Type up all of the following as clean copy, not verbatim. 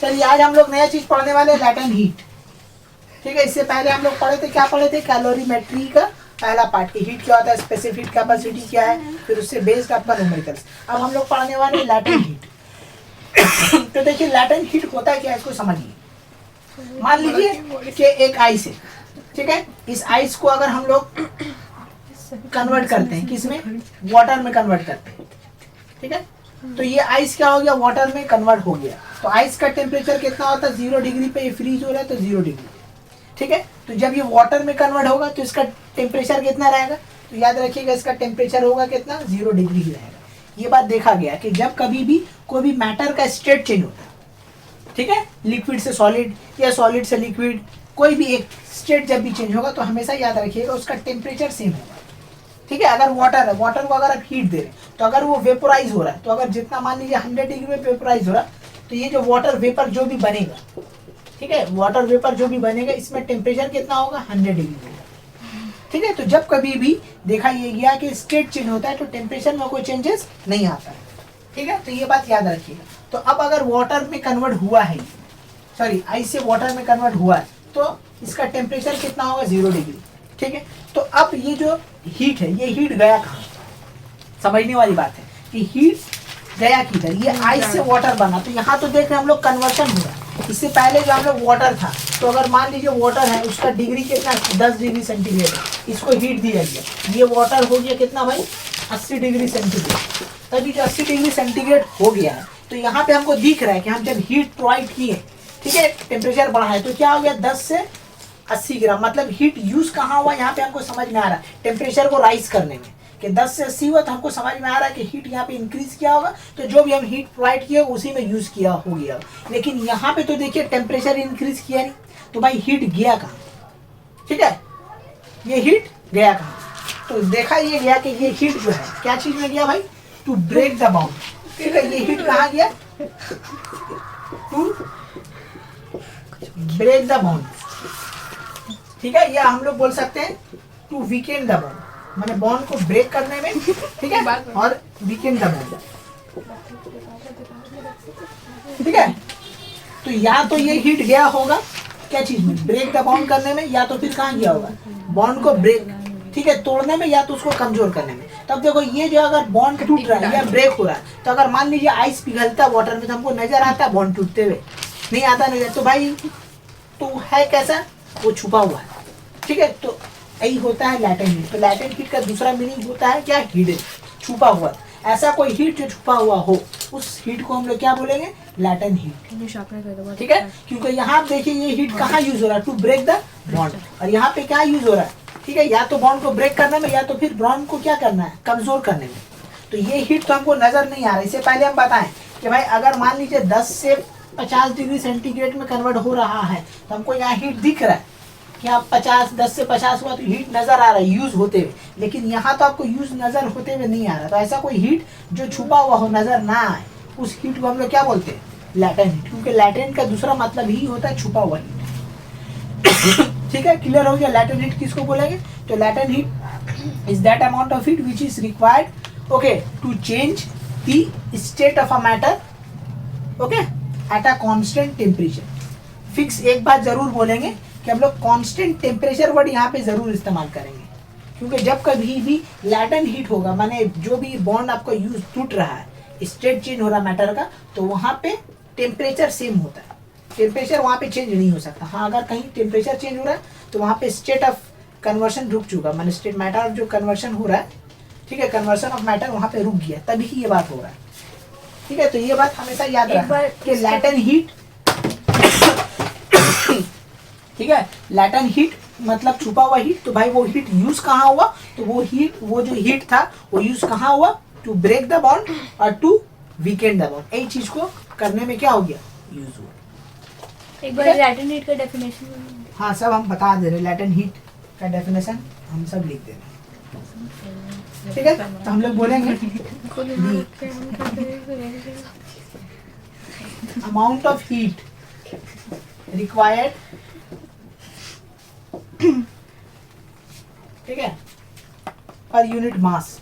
चलिए आज हम लोग नया चीज पढ़ने वाले हैं, लैटेंट हीट। ठीक है, इससे पहले हम लोग पढ़े थे, क्या पढ़े थे? कैलोरीमेट्री का पहला पार्ट की हीट क्या होता है, स्पेसिफिक कैपेसिटी क्या है, फिर उससे बेस्ड आपका न्यूमेरिकल्स। अब हम लोग पढ़ने वाले हैं लैटेंट हीट। तो देखिए लैटेंट हीट होता है क्या, इसको समझिए। मान लीजिए कि एक आइस है, ठीक है, इस आइस को अगर हम लोग कन्वर्ट करते हैं, किसमें? वाटर में कन्वर्ट करते हैं, ठीक है। तो ये आइस क्या हो गया, वाटर में कन्वर्ट हो गया। तो आइस का टेम्परेचर कितना होता है? 0 डिग्री पे ये फ्रीज हो रहा है, तो 0 डिग्री, ठीक है। तो जब ये वाटर में कन्वर्ट होगा तो इसका टेम्परेचर कितना रहेगा? तो याद रखिएगा इसका टेम्परेचर होगा कितना? 0 डिग्री ही रहेगा। ये बात देखा गया कि जब कभी भी कोई भी मैटर का स्टेट चेंज होता है, ठीक है, लिक्विड से सॉलिड या सॉलिड से लिक्विड, कोई भी एक स्टेट जब भी चेंज होगा तो हमेशा याद रखिएगा उसका टेम्परेचर सेम होगा, ठीक है। अगर वाटर है, वाटर को अगर आप हीट दे रहे हैं तो अगर वो वेपोराइज हो रहा है, तो अगर जितना मान लीजिए 100 डिग्री में वेपोराइज हो रहा है, तो ये जो वाटर वेपर जो भी बनेगा, ठीक है, वाटर वेपर जो भी बनेगा इसमें टेम्परेचर कितना होगा? 100 डिग्री होगा, ठीक है। तो जब कभी भी देखा ये गया कि स्टेट चेंज होता है तो टेम्परेचर में कोई चेंजेस नहीं आता है, ठीक है। तो ये बात याद रखिएगा। तो अब अगर वाटर में कन्वर्ट हुआ है, सॉरी आइस से वाटर में कन्वर्ट हुआ है, तो इसका टेम्परेचर कितना होगा? 0 डिग्री, ठीक है। तो अब ये जो हीट है, ये हीट गया कहाँ? समझने वाली बात है कि हीट गया किधर? ये आइस से वाटर बना, तो यहाँ तो देख रहे हैं हम लोग कन्वर्शन हुआ। इससे पहले जो हम लोग वाटर था, तो अगर मान लीजिए वाटर है, उसका डिग्री कितना? 10 डिग्री सेंटीग्रेड है, इसको हीट दिया गया, ये वाटर हो गया कितना भाई? 80 डिग्री सेंटीग्रेड। तभी जो 80 डिग्री सेंटीग्रेड हो गया है, तो यहाँ पे हमको दिख रहा है कि हम जब हीट प्रोवाइड किए, ठीक है, टेम्परेचर बढ़ा है, तो क्या हो गया? 10 से 80 ग्राम, मतलब हीट यूज कहाँ हुआ यहाँ पे हमको समझ में आ रहा है, टेम्परेचर को राइज करने में, कि 10 से 80 हुआ तो हमको समझ में आ रहा है कि हीट यहाँ पे इंक्रीज किया होगा, तो जो भी हम हीट प्रोवाइड किए उसी में यूज किया हो गया। लेकिन यहाँ पे तो देखिए टेम्परेचर इंक्रीज किया नहीं, तो भाई हीट गया कहाँ? ठीक है, ये हीट गया कहाँ? तो देखा ये गया कि ये हीट जो है क्या चीज में गया भाई? टू ब्रेक द बाउंड, ठीक है। ये हीट कहाँ गया? टू ब्रेक द बाउंड, ठीक है। या हम लोग बोल सकते हैं टू वीकेंड द बॉन्ड, माने बॉन्ड को ब्रेक करने में, ठीक है, और वीकेंड द बॉन्ड, ठीक है। तो या तो ये हीट गया होगा क्या चीज में? ब्रेक द बॉन्ड करने में, या तो फिर कहाँ गया होगा? बॉन्ड को ब्रेक, ठीक है, तोड़ने में, या तो उसको कमजोर करने में। तब देखो ये जो अगर बॉन्ड टूट रहा है या ब्रेक हो रहा है, तो अगर मान लीजिए आइस पिघलता वाटर में तो हमको नजर आता है बॉन्ड टूटते हुए? नहीं आता नजर। तो भाई तो है कैसा? वो छुपा हुआ है, ठीक है। तो यही होता है लैटेंट हीट। तो लैटेंट हीट का दूसरा मीनिंग होता है क्या? हिडन, छुपा हुआ। ऐसा कोई हीट जो छुपा हुआ हो, उस हीट को हम लोग क्या बोलेंगे? लैटेंट हीट, ठीक है। क्योंकि यहाँ देखिए ये हीट कहाँ यूज हो रहा है? To break the bond. और यहाँ पे क्या यूज हो रहा है? ठीक है, या तो बॉन्ड को ब्रेक करने में, या तो फिर बॉन्ड को क्या करना है? कमजोर करने में। तो ये हीट तो हमको नजर नहीं आ रहा है। इससे पहले हम बताएं कि भाई अगर मान लीजिए 10 से 50 डिग्री सेंटीग्रेड में कन्वर्ट हो रहा है, तो हमको यहाँ हीट दिख रहा है कि आप 10 से 50 हुआ तो हीट नजर आ रहा है यूज होते हुए। लेकिन यहाँ तो आपको यूज नजर होते हुए नहीं आ रहा। तो ऐसा कोई हीट जो छुपा हुआ हो, नजर ना आए, उस हीट को हम लोग क्या बोलते हैं? Latent heat. क्योंकि लैटेंट का दूसरा मतलब ही होता है छुपा हुआ हीट। ठीक है, क्लियर हो गया? लैटेंट हीट किसको बोलेंगे? तो latent heat is that amount of heat which is required, okay, to change the state of a matter, okay, at a constant temperature. Fix एक बात जरूर बोलेंगे कि हम लोग कांस्टेंट टेम्परेचर वर्ड यहाँ पे जरूर इस्तेमाल करेंगे, क्योंकि जब कभी भी लैटेंट हीट होगा, माने जो भी बॉन्ड आपका यूज टूट रहा है, स्टेट चेंज हो रहा है मैटर का, तो वहाँ पे टेम्परेचर सेम होता है। टेम्परेचर वहाँ पे चेंज नहीं हो सकता। हाँ, अगर कहीं टेम्परेचर चेंज हो रहा है तो वहाँ पे स्टेट ऑफ कन्वर्शन रुक चुका, माने स्टेट मैटर जो कन्वर्शन हो रहा है, ठीक है, कन्वर्शन ऑफ मैटर वहाँ पे रुक गया, तभी ये बात हो रहा है, ठीक है। तो ये बात हमेशा याद रखना कि लैटेंट हीट, ठीक है, लैटेंट हीट मतलब छुपा हुआ हीट। तो भाई वो हीट यूज कहाँ हुआ? तो वो जो हीट था वो यूज कहाँ हुआ? टू ब्रेक द बॉन्ड और टू वीकेंड द बॉन्ड। यही चीज को करने में क्या हो गया? यूज हुआ। एक बार लैटेंट हीट का डेफिनेशन। हाँ, सब हम बता दे रहे। लैटेंट हीट का डेफिनेशन हम सब लिख दे रहे, ठीक है। तो हम लोग बोलेंगे अमाउंट ऑफ हीट रिक्वायर्ड, ठीक है, पर unit mass,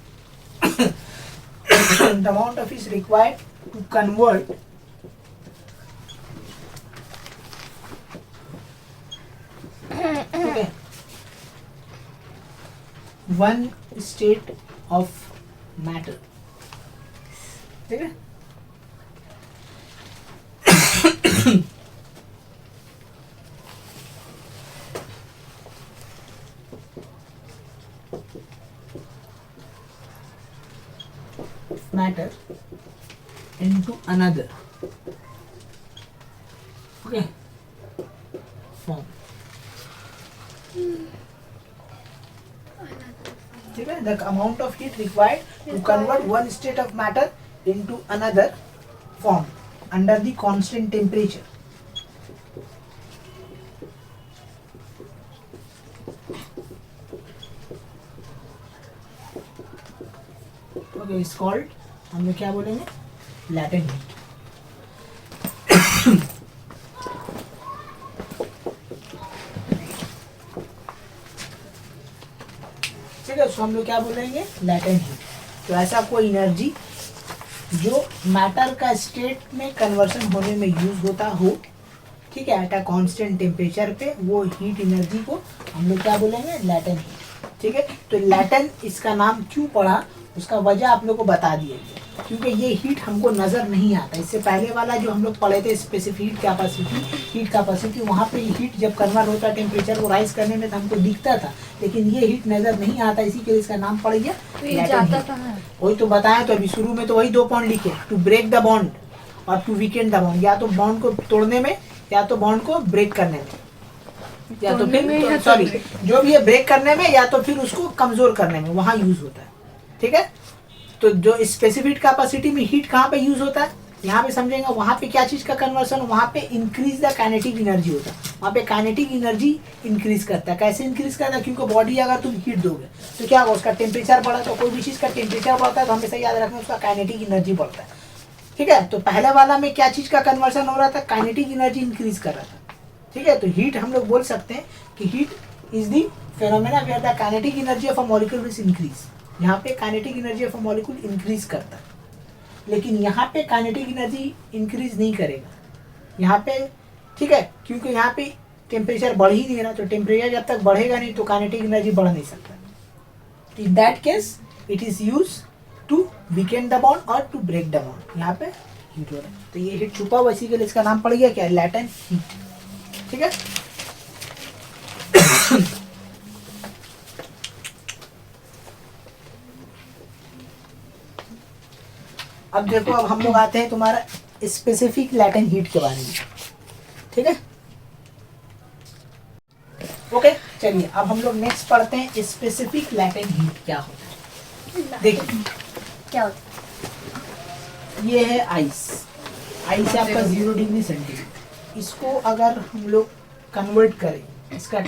the amount of is required to convert one state of matter, ठीक है। Matter into another, okay, form, ठीक है। The amount of heat required to convert one state of matter into another form under the constant temperature, okay, is called, हम लोग क्या बोलेंगे, latent heat। ठीक है, उसको हम लोग क्या बोलेंगे, latent heat। तो ऐसा कोई एनर्जी जो मैटर का स्टेट में कन्वर्सन होने में यूज होता हो, ठीक है, एट अ कांस्टेंट टेम्परेचर पे, वो हीट एनर्जी को हम लोग क्या बोलेंगे, लैटेंट हीट, ठीक है। तो लैटेंट इसका नाम क्यों पड़ा, उसका वजह आप लोग को बता दिया गया, क्योंकि ये हीट हमको नज़र नहीं आता। इससे पहले वाला जो हम लोग पढ़े थे स्पेसिफिक हीट कैपेसिटी, वहाँ पे हीट जब कन्वर्ट होता है टेम्परेचर को राइज करने में तो हमको दिखता था, लेकिन ये हीट नज़र नहीं आता, इसी के लिए इसका नाम पड़ गया लैटेंट हीट। वही तो बताया, तो अभी शुरू में तो वही 2 पॉइंट लिखे, टू ब्रेक द बॉन्ड और टू वीकेंड द बॉन्ड, या तो बॉन्ड को तोड़ने में या तो बॉन्ड को ब्रेक करने में, या तो फिर सॉरी जो भी है ब्रेक करने में या तो फिर उसको कमजोर करने में, वहाँ यूज होता है, ठीक है। तो जो स्पेसिफिक कैपेसिटी में हीट कहाँ पे यूज होता है, यहाँ पे समझेंगे, वहाँ पे क्या चीज का कन्वर्सन, वहाँ पे इंक्रीज द काइनेटिक एनर्जी होता है, वहाँ पे काइनेटिक एनर्जी इंक्रीज करता है। कैसे इंक्रीज करता है, क्योंकि बॉडी अगर तुम हीट दोगे तो क्या होगा, उसका टेम्परेचर बढ़ा, तो कोई भी चीज का टेम्परेचर बढ़ता है तो हमेशा याद रखना उसका काइनेटिक एनर्जी बढ़ता है, ठीक है। तो पहले वाला में क्या चीज का कन्वर्सन हो रहा था, काइनेटिक एनर्जी इंक्रीज कर रहा था, ठीक है। तो हीट हम लोग बोल सकते हैं कि heat is the phenomena where the kinetic energy of a molecule will increase. यहाँ पे kinetic energy of a molecule increase करता है, लेकिन यहाँ पे काइनेटिक एनर्जी इंक्रीज नहीं करेगा यहाँ पे, ठीक है, क्योंकि यहाँ पे टेम्परेचर बढ़ ही नहीं रहा। तो टेम्परेचर जब तक बढ़ेगा नहीं तो काइनेटिक एनर्जी बढ़ नहीं सकता। In that case it is use to weaken the bond और टू ब्रेक द बॉन्ड। यहाँ पे हीट हो रहा है, तो ये हीट छुपा हुआ, इसी के लिए इसका नाम पड़ गया क्या, लैटेंट हीट, ठीक है। अब देखो, अब हम लोग आते हैं तुम्हारा स्पेसिफिक लैटेंट हीट के बारे में, ठीक है। ओके, चलिए अब हम लोग नेक्स्ट पढ़ते हैं स्पेसिफिक लैटेंट हीट क्या होता है। देखिए क्या होता है, ये है आइस है आपका 0 डिग्री सेंटीग्रेड। इसको अगर हम लोग कन्वर्ट करें इसका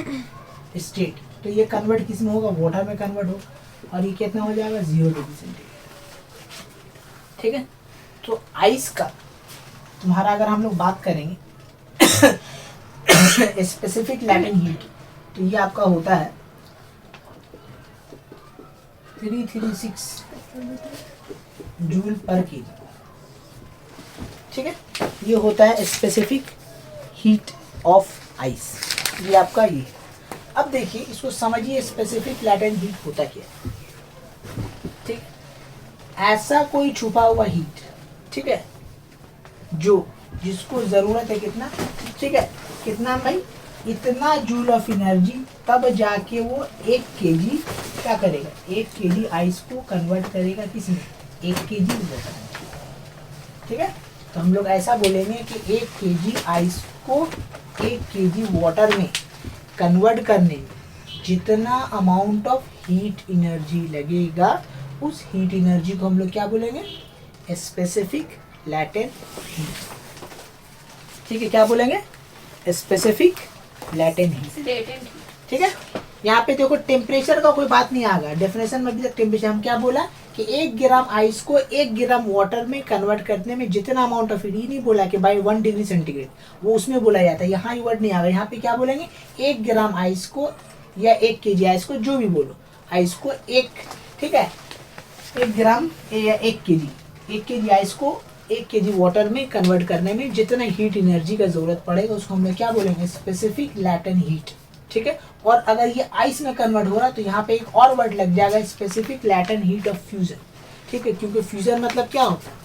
स्टेट, तो ये कन्वर्ट किस में होगा, वाटर में कन्वर्ट होगा, और ये कितना हो जाएगा, 0 डिग्री सेंटीग्रेड, ठीक है। तो आइस का तुम्हारा अगर हम लोग बात करेंगे स्पेसिफिक लैटेंट हीट, तो ये आपका होता है 336 जूल पर केजी, ठीक है। ये होता है स्पेसिफिक हीट ऑफ आइस, ये आपका ये। अब देखिए इसको समझिए, स्पेसिफिक लैटेंट हीट होता क्या है, ठीक। ऐसा कोई छुपा हुआ हीट, ठीक है, जो जिसको जरूरत है कितना, ठीक है, कितना भाई, इतना जूल ऑफ एनर्जी, तब जाके वो 1 केजी क्या करेगा, 1 केजी आइस को कन्वर्ट करेगा किसमें, 1 केजी वाटर में, ठीक है। तो हम लोग ऐसा बोलेंगे कि 1 केजी आइस को 1 केजी वाटर में कन्वर्ट करने में जितना अमाउंट ऑफ हीट एनर्जी लगेगा, उस हीट एनर्जी को हम लोग क्या बोलेंगे, स्पेसिफिक लैटेंट हीट, ठीक है। क्या बोलेंगे, स्पेसिफिक लैटेंट हीट, ठीक है। यहाँ पे देखो टेम्परेचर का कोई बात नहीं आएगा, डेफिनेशन में भी टेम्परेचर हम क्या बोला कि 1 ग्राम आइस को 1 ग्राम वाटर में कन्वर्ट करने में जितना अमाउंट ऑफ हीट, ये नहीं बोला कि बाई 1 डिग्री सेंटीग्रेड, वो उसमें बोला जाता है, यहाँ ये वर्ड नहीं आएगा। यहाँ पे क्या बोलेंगे, 1 ग्राम आइस को या 1 केजी आइस को, जो भी बोलो, आइस को 1, ठीक है, 1 ग्राम या 1 केजी आइस को 1 केजी वाटर में कन्वर्ट करने में जितना हीट एनर्जी का जरूरत पड़ेगा, उसको हम लोग क्या बोलेंगे, स्पेसिफिक लैटेंट हीट, ठीक है। और अगर ये आइस में कन्वर्ट हो रहा है तो यहाँ पे एक और वर्ड लग जाएगा, specific latent heat of fusion, ठीक है। क्योंकि फ्यूजन मतलब क्या होता है,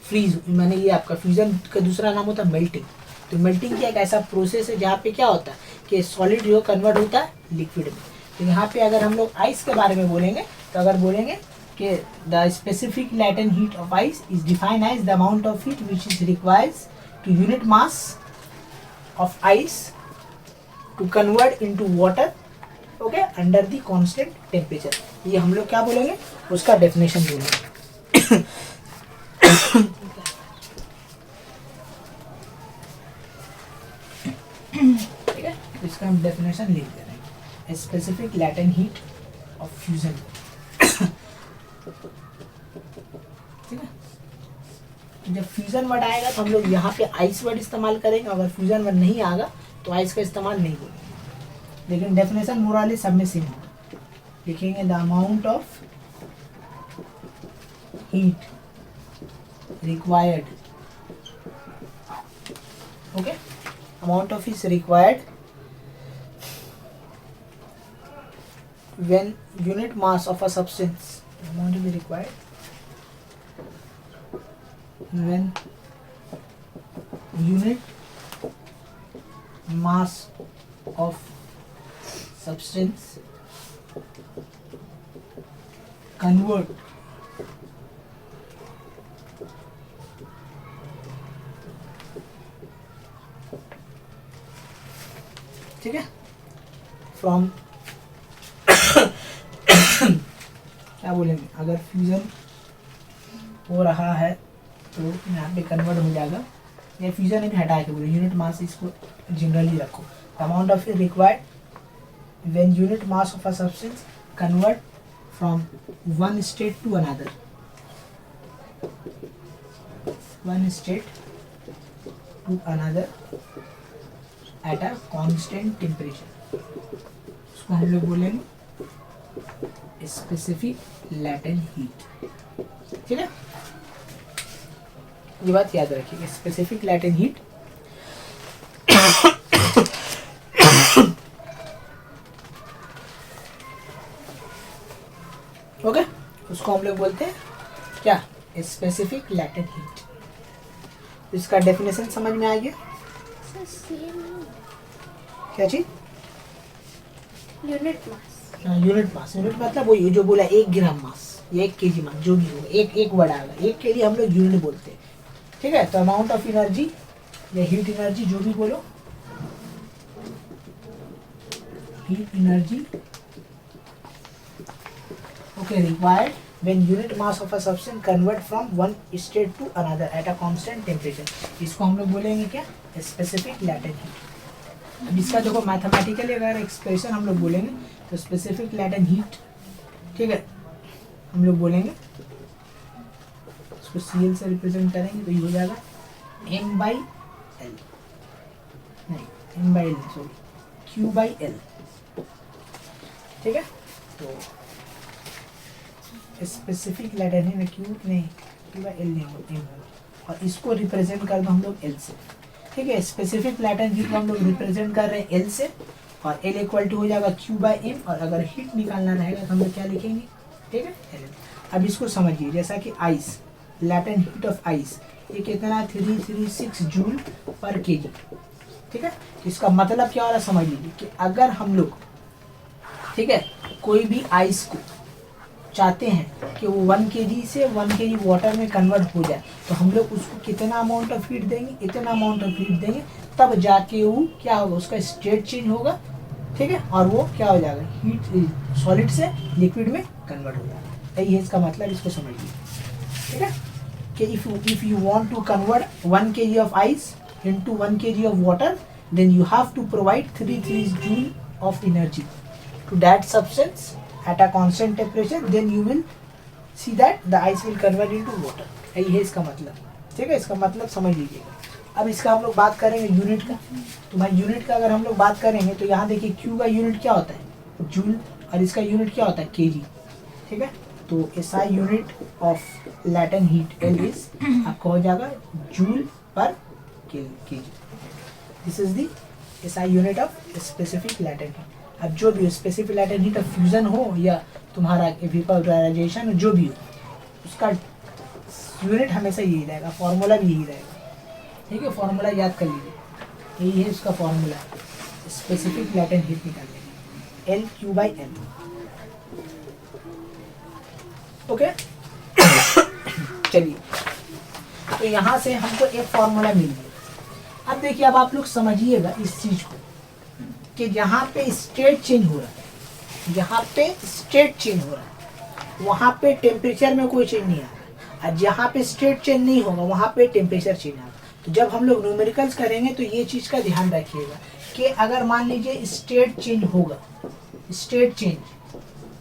फ्रीज, मैंने ये आपका फ्यूजन का दूसरा नाम होता है मेल्टिंग। तो मेल्टिंग क्या एक ऐसा प्रोसेस है जहाँ पे क्या होता है कि सॉलिड जो कन्वर्ट होता है लिक्विड में। तो यहाँ पे अगर हम लोग आइस के बारे में बोलेंगे तो अगर बोलेंगे कि the specific latent heat of ice is defined as the amount of heat which is requires to unit mass of ice to convert into water, okay, under the constant temperature. ये हम लोग क्या बोलेंगे, उसका डेफिनेशन बोलेंगे। ठीक है, इसका हम डेफिनेशन लिख दे रहे हैं, specific latent heat of fusion. ठीक है, जब फ्यूजन वर्ड आएगा तो हम लोग यहाँ पे आइस वर्ड इस्तेमाल करेंगे, अगर फ्यूजन वर्ड नहीं आएगा तो आइस का इस्तेमाल नहीं करेंगे। लेकिन डेफिनेशन मोराली सब में सेम होगा, लिखेंगे the amount of heat required, okay, amount of is required when unit mass of a substance, amount is required when unit mass of substance convert ठीक है, फ्रॉम क्या बोलेंगे, अगर फ्यूजन हो रहा है तो यहाँ पे कन्वर्ट हो जाएगा, या फ्यूजन एक हटा के बोले यूनिट मास, इसको जनरली रखो। Amount of required when unit mass of a substance convert from one state to another, one state to another at a constant temperature, उसको हम लोग बोलेंगे स्पेसिफिक लैटेंट हीट। ठीक है, ये बात याद रखिए, स्पेसिफिक लैटेंट हीट ओके, उसको हम लोग बोलते हैं क्या, स्पेसिफिक लैटेंट हीट। इसका डेफिनेशन समझ में आ गया, क्या चीज, unit mass, unit mass, unit मतलब वही जो बोला 1 ग्राम मास या 1 केजी मास, जो भी हो, एक वर्ड आएगा, एक के लिए हम लोग यूनिट बोलते हैं। ठीक है, तो अमाउंट ऑफ एनर्जी या हीट एनर्जी, जो भी बोलो, heat energy okay required when unit mass of a substance convert from one state to another at a constant temperature, इसको हम लोग बोलेंगे क्या, स्पेसिफिक लैटेंट हीट। अब इसका देखो मैथमेटिकली अगर एक्सप्रेशन हम लोग बोलेंगे तो स्पेसिफिक लैटेंट हीट, ठीक है, हम लोग बोलेंगे इसको CL से रिप्रेजेंट करेंगे तो ये हो जाएगा m/l, नहीं m/l सॉरी q/l। ठीक है, तो स्पेसिफिक लैटेंट है क्यू नहीं, q/l नहीं होगा, m होगा, और इसको रिप्रेजेंट कर दो हम लोग l से। ठीक है, स्पेसिफिक लैटेंट हीट को हम लोग रिप्रेजेंट कर रहे हैं l से, और l इक्वल टू हो जाएगा q/m, और अगर हीट निकालना रहेगा तो हम लोग क्या लिखेंगे, ठीक है, L। अब इसको समझिए, जैसा कि ice, latent heat of ice ये कितना 336 जूल पर केजी। ठीक है, इसका मतलब क्या हो रहा है समझ लीजिए कि अगर हम लोग, ठीक है, कोई भी आइस को चाहते हैं कि वो 1 kg से 1 kg वाटर में कन्वर्ट हो जाए, तो हम लोग उसको कितना अमाउंट ऑफ हीट देंगे, इतना अमाउंट ऑफ हीट देंगे, तब जाके वो क्या होगा, उसका स्टेट चेंज होगा। ठीक है, और वो क्या हो जाएगा, हीट सॉलिड से लिक्विड में कन्वर्ट हो जाएगा। यही है इसका मतलब, इसको समझिए। ठीक है, कि if you want to convert 1 kg of ice into 1 kg of water, then you have to provide 33 joule of energy to that substance at a constant temperature, then you will see that the ice will convert into water। यही है इसका मतलब। ठीक है, इसका मतलब समझ लीजिएगा। अब इसका हम लोग बात करेंगे यूनिट का, तो भाई यूनिट का अगर हम लोग बात करेंगे तो यहाँ देखिए Q का यूनिट क्या होता है, जूल, और इसका यूनिट क्या होता है, केजी। ठीक है, तो SI unit of latent heat L is आपका हो जाएगा जूल पर KG. This is the SI unit of specific latent heat. अब जो भी specific latent heat of fusion हो या तुम्हारा वेपोराइजेशन जो भी हो, उसका यूनिट हमेशा यही रहेगा, फॉर्मूला भी यही रहेगा। ठीक है, फॉर्मूला याद कर लीजिए, यही है उसका फॉर्मूला स्पेसिफिक लैटेंट हीट निकालने का, LQ/M। ओके चलिए, तो यहाँ से हमको एक फॉर्मूला मिल गया। अब देखिए, अब आप लोग समझिएगा इस चीज को कि यहाँ पे स्टेट चेंज हो रहा है, यहाँ पे स्टेट चेंज हो रहा है, वहाँ पे टेम्परेचर में कोई चेंज नहीं आ रहा, और जहाँ पे स्टेट चेंज नहीं होगा वहाँ पे टेम्परेचर चेंज आएगा। तो जब हम लोग न्यूमेरिकल्स करेंगे तो ये चीज़ का ध्यान रखिएगा कि अगर मान लीजिए स्टेट चेंज होगा, स्टेट चेंज,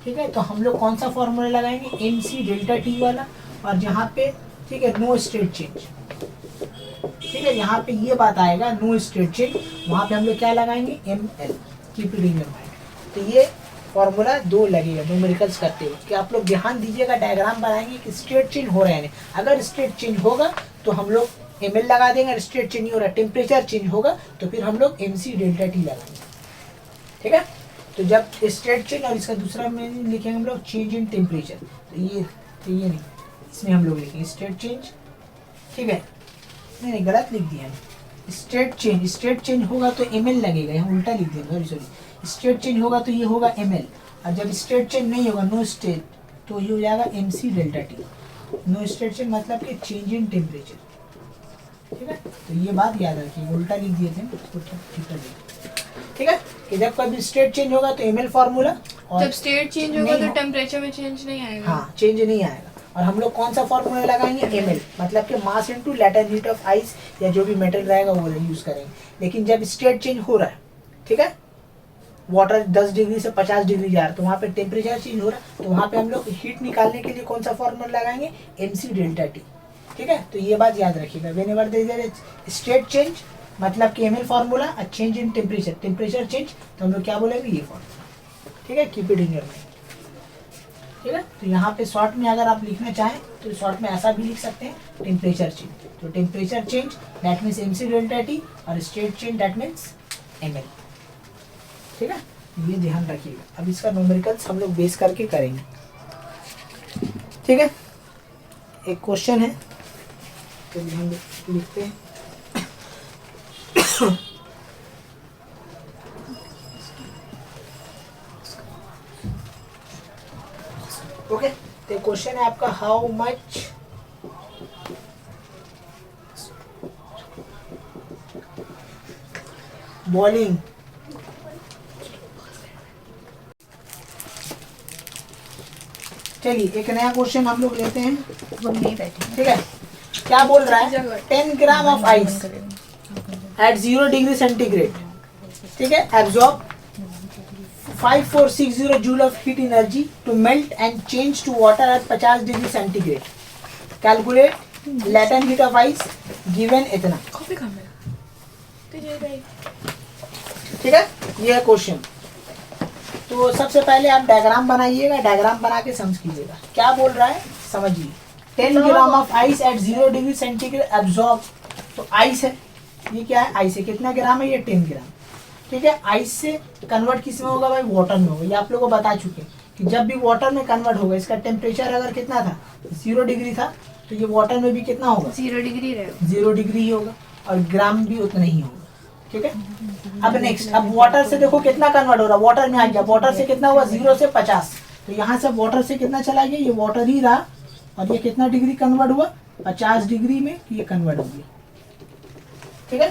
ठीक है, तो हम लोग कौन सा फॉर्मूला लगाएंगे, MC∆T वाला। और जहाँ पे ठीक है नो स्टेट चेंज, ठीक है, यहाँ पे ये बात आएगा नो स्टेट चेंज, वहाँ पे हम लोग क्या लगाएंगे, ML। Keep it in your mind. तो ये फॉर्मूला 2 लगेगा न्यूमेरिकल्स करते हुए, कि आप लोग ध्यान दीजिएगा, डायग्राम बनाएंगे कि स्टेट चेंज हो रहा है नहीं। अगर स्टेट चेंज होगा तो हम लोग ML लगा देंगे, और स्टेट चेंज नहीं हो रहा, टेम्परेचर चेंज होगा तो फिर हम लोग MC∆T लगाएंगे। ठीक है, तो जब स्टेट चेंज, और इसका दूसरा में लिखेंगे हम लोग चेंज इन टेम्परेचर, तो ये नहीं, इसमें हम लोग लिखेंगे स्टेट चेंज। ठीक है, नहीं गलत लिख दिया है, स्टेट चेंज होगा तो ML लगेगा, यहाँ उल्टा लिख दिया, सॉरी। स्टेट चेंज होगा तो ये होगा ML, और जब स्टेट चेंज नहीं होगा, नो स्टेट, तो ये हो जाएगा MC∆T। नो स्टेट चेंज मतलब कि चेंज इन टेम्परेचर। ठीक है, तो ये बात याद रखिए, उल्टा लिख दिए थे, उसको ठीक कर दिए। ठीक है, कि जब कभी स्टेट चेंज होगा तो ML फॉर्मूला, और जब स्टेट चेंज होगा तो टेम्परेचर में चेंज नहीं आएगा। हाँ, चेंज नहीं आएगा। और हम लोग कौन सा फॉर्मूला लगाएंगे, ML, मतलब कि mass into latent heat of ice, या जो भी मेटल रहेगा वो यूज करेंगे। लेकिन जब स्टेट चेंज हो रहा है, ठीक है, वाटर 10 डिग्री से 50 डिग्री जा रहा है, तो वहाँ पे टेम्परेचर चेंज हो रहा है, तो वहाँ पे हम लोग हीट निकालने के लिए कौन सा फॉर्मूला लगाएंगे, MC∆T। ठीक है, तो ये बात याद रखिएगा, whenever there is state change मतलब कि ML फॉर्मूला, और चेंज इन टेम्परेचर चेंज, तो हम लोग क्या बोलेंगे, ये फॉर्मूला। ठीक है, keep it in your mind. ठीक है, तो यहाँ पे शॉर्ट में अगर आप लिखना चाहें तो शॉर्ट में ऐसा भी लिख सकते हैं, टेम्परेचर चेंज। तो temperature change that means MC∆T, और state change that means ML। ठीक है, ये ध्यान रखिएगा। अब इसका न्यूमेरिकल्स हम लोग बेस करके करेंगे। ठीक है, एक क्वेश्चन है तो हम लिखते हैं। ओके, तो क्वेश्चन है आपका, हाउ मच बॉइलिंग चलिए एक नया क्वेश्चन हम लोग लेते हैं। ठीक है, क्या बोल रहा है, 10 gram of ice at 0 degree centigrade, ठीक है, absorb 5460 joule of heat energy to melt and change to water at 50 degree centigrade. Calculate latent heat of ice given इतना। ठीक है, ये है क्वेश्चन। तो सबसे पहले आप डायग्राम बनाइएगा, डायग्राम बना के समझ कीजिएगा क्या बोल रहा है, समझिए। 10 gram of ice at 0 degree centigrade absorb, तो आइस है, ये क्या है, आइस है, कितना ग्राम है, ये 10 ग्राम। ठीक है, आइस से कन्वर्ट किस में होगा भाई, वाटर में होगा। ये आप लोगों को बता चुके हैं कि जब भी वाटर में कन्वर्ट होगा, इसका टेम्परेचर अगर कितना था, 0 डिग्री था, तो ये वाटर में भी कितना होगा, 0 डिग्री रहेगा, 0 डिग्री ही होगा, और ग्राम भी उतना ही होगा। ठीक है, अब नेक्स्ट, अब वाटर से देखो कितना कन्वर्ट हो रहा है, वाटर में आ गया, वाटर से कितना हुआ, 0 से 50, तो यहाँ से वाटर से कितना चला गया, ये वाटर ही रहा, और ये कितना डिग्री कन्वर्ट हुआ, 50 डिग्री में ये कन्वर्ट हो गया। ठीक है,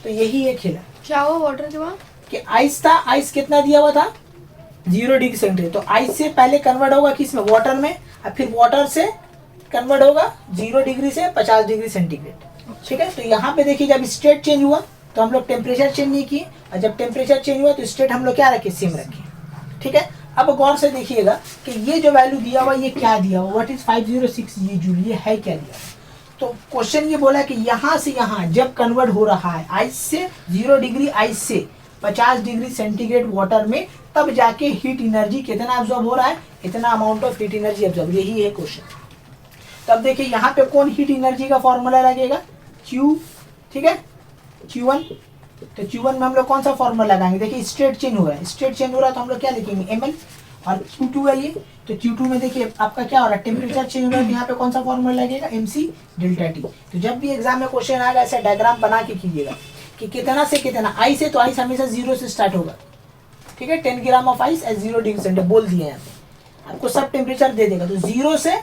तो यही एक खेला क्या हुआ वाटर के बाद, कि आइस था, आइस कितना दिया हुआ था, 0 डिग्री सेंटीग्रेड, तो आइस से पहले कन्वर्ट होगा किस में, वाटर में, और फिर वाटर से कन्वर्ट होगा 0 डिग्री से 50 डिग्री सेंटीग्रेड। ठीक है, तो यहाँ पे देखिए जब स्टेट चेंज हुआ तो हम लोग टेम्परेचर चेंज नहीं किए, और जब टेम्परेचर चेंज हुआ तो स्टेट हम लोग क्या रखे, सेम रखे। ठीक है, अब गौर से देखिएगा कि ये जो वैल्यू दिया हुआ ये क्या दिया हुआ, व्हाट इज 506 ये जूल, ये है क्या दिया। तो क्वेश्चन ये बोला कि यहाँ से यहाँ जब कन्वर्ट हो रहा है आइस से, 0 डिग्री आइस से 50 डिग्री सेंटीग्रेड वाटर में, तब जाके हीट एनर्जी कितना एब्जॉर्ब हो रहा है, इतना amount of heat energy absorb, यही है क्वेश्चन। तब देखिए यहाँ पे कौन हीट एनर्जी का फॉर्मूला लगेगा, Q, ठीक है, Q1 तो Q1 में हम लोग कौन सा फॉर्मूला लगाएंगे? देखिए स्ट्रेट चेंज हो रहा है, स्ट्रेट चेंज हो रहा है तो हम लोग क्या लिखेंगे? ml। और Q2 है ये, तो Q2 में देखिए आपका क्या हो रहा है? टेम्परेचर चेंज हो रहा है, तो यहाँ पे कौन सा फॉर्मूला लगेगा? mc delta T. तो जब भी एग्जाम में क्वेश्चन आएगा ऐसा डायग्राम बना के कीजिएगा कि कितना से कितना, आई से, तो आइस हमेशा 0 से स्टार्ट होगा, ठीक है। 10 gram of ice at 0 degree centigrade बोल दिए यहाँ पे, आपको सब टेम्परेचर दे देगा। तो 0 से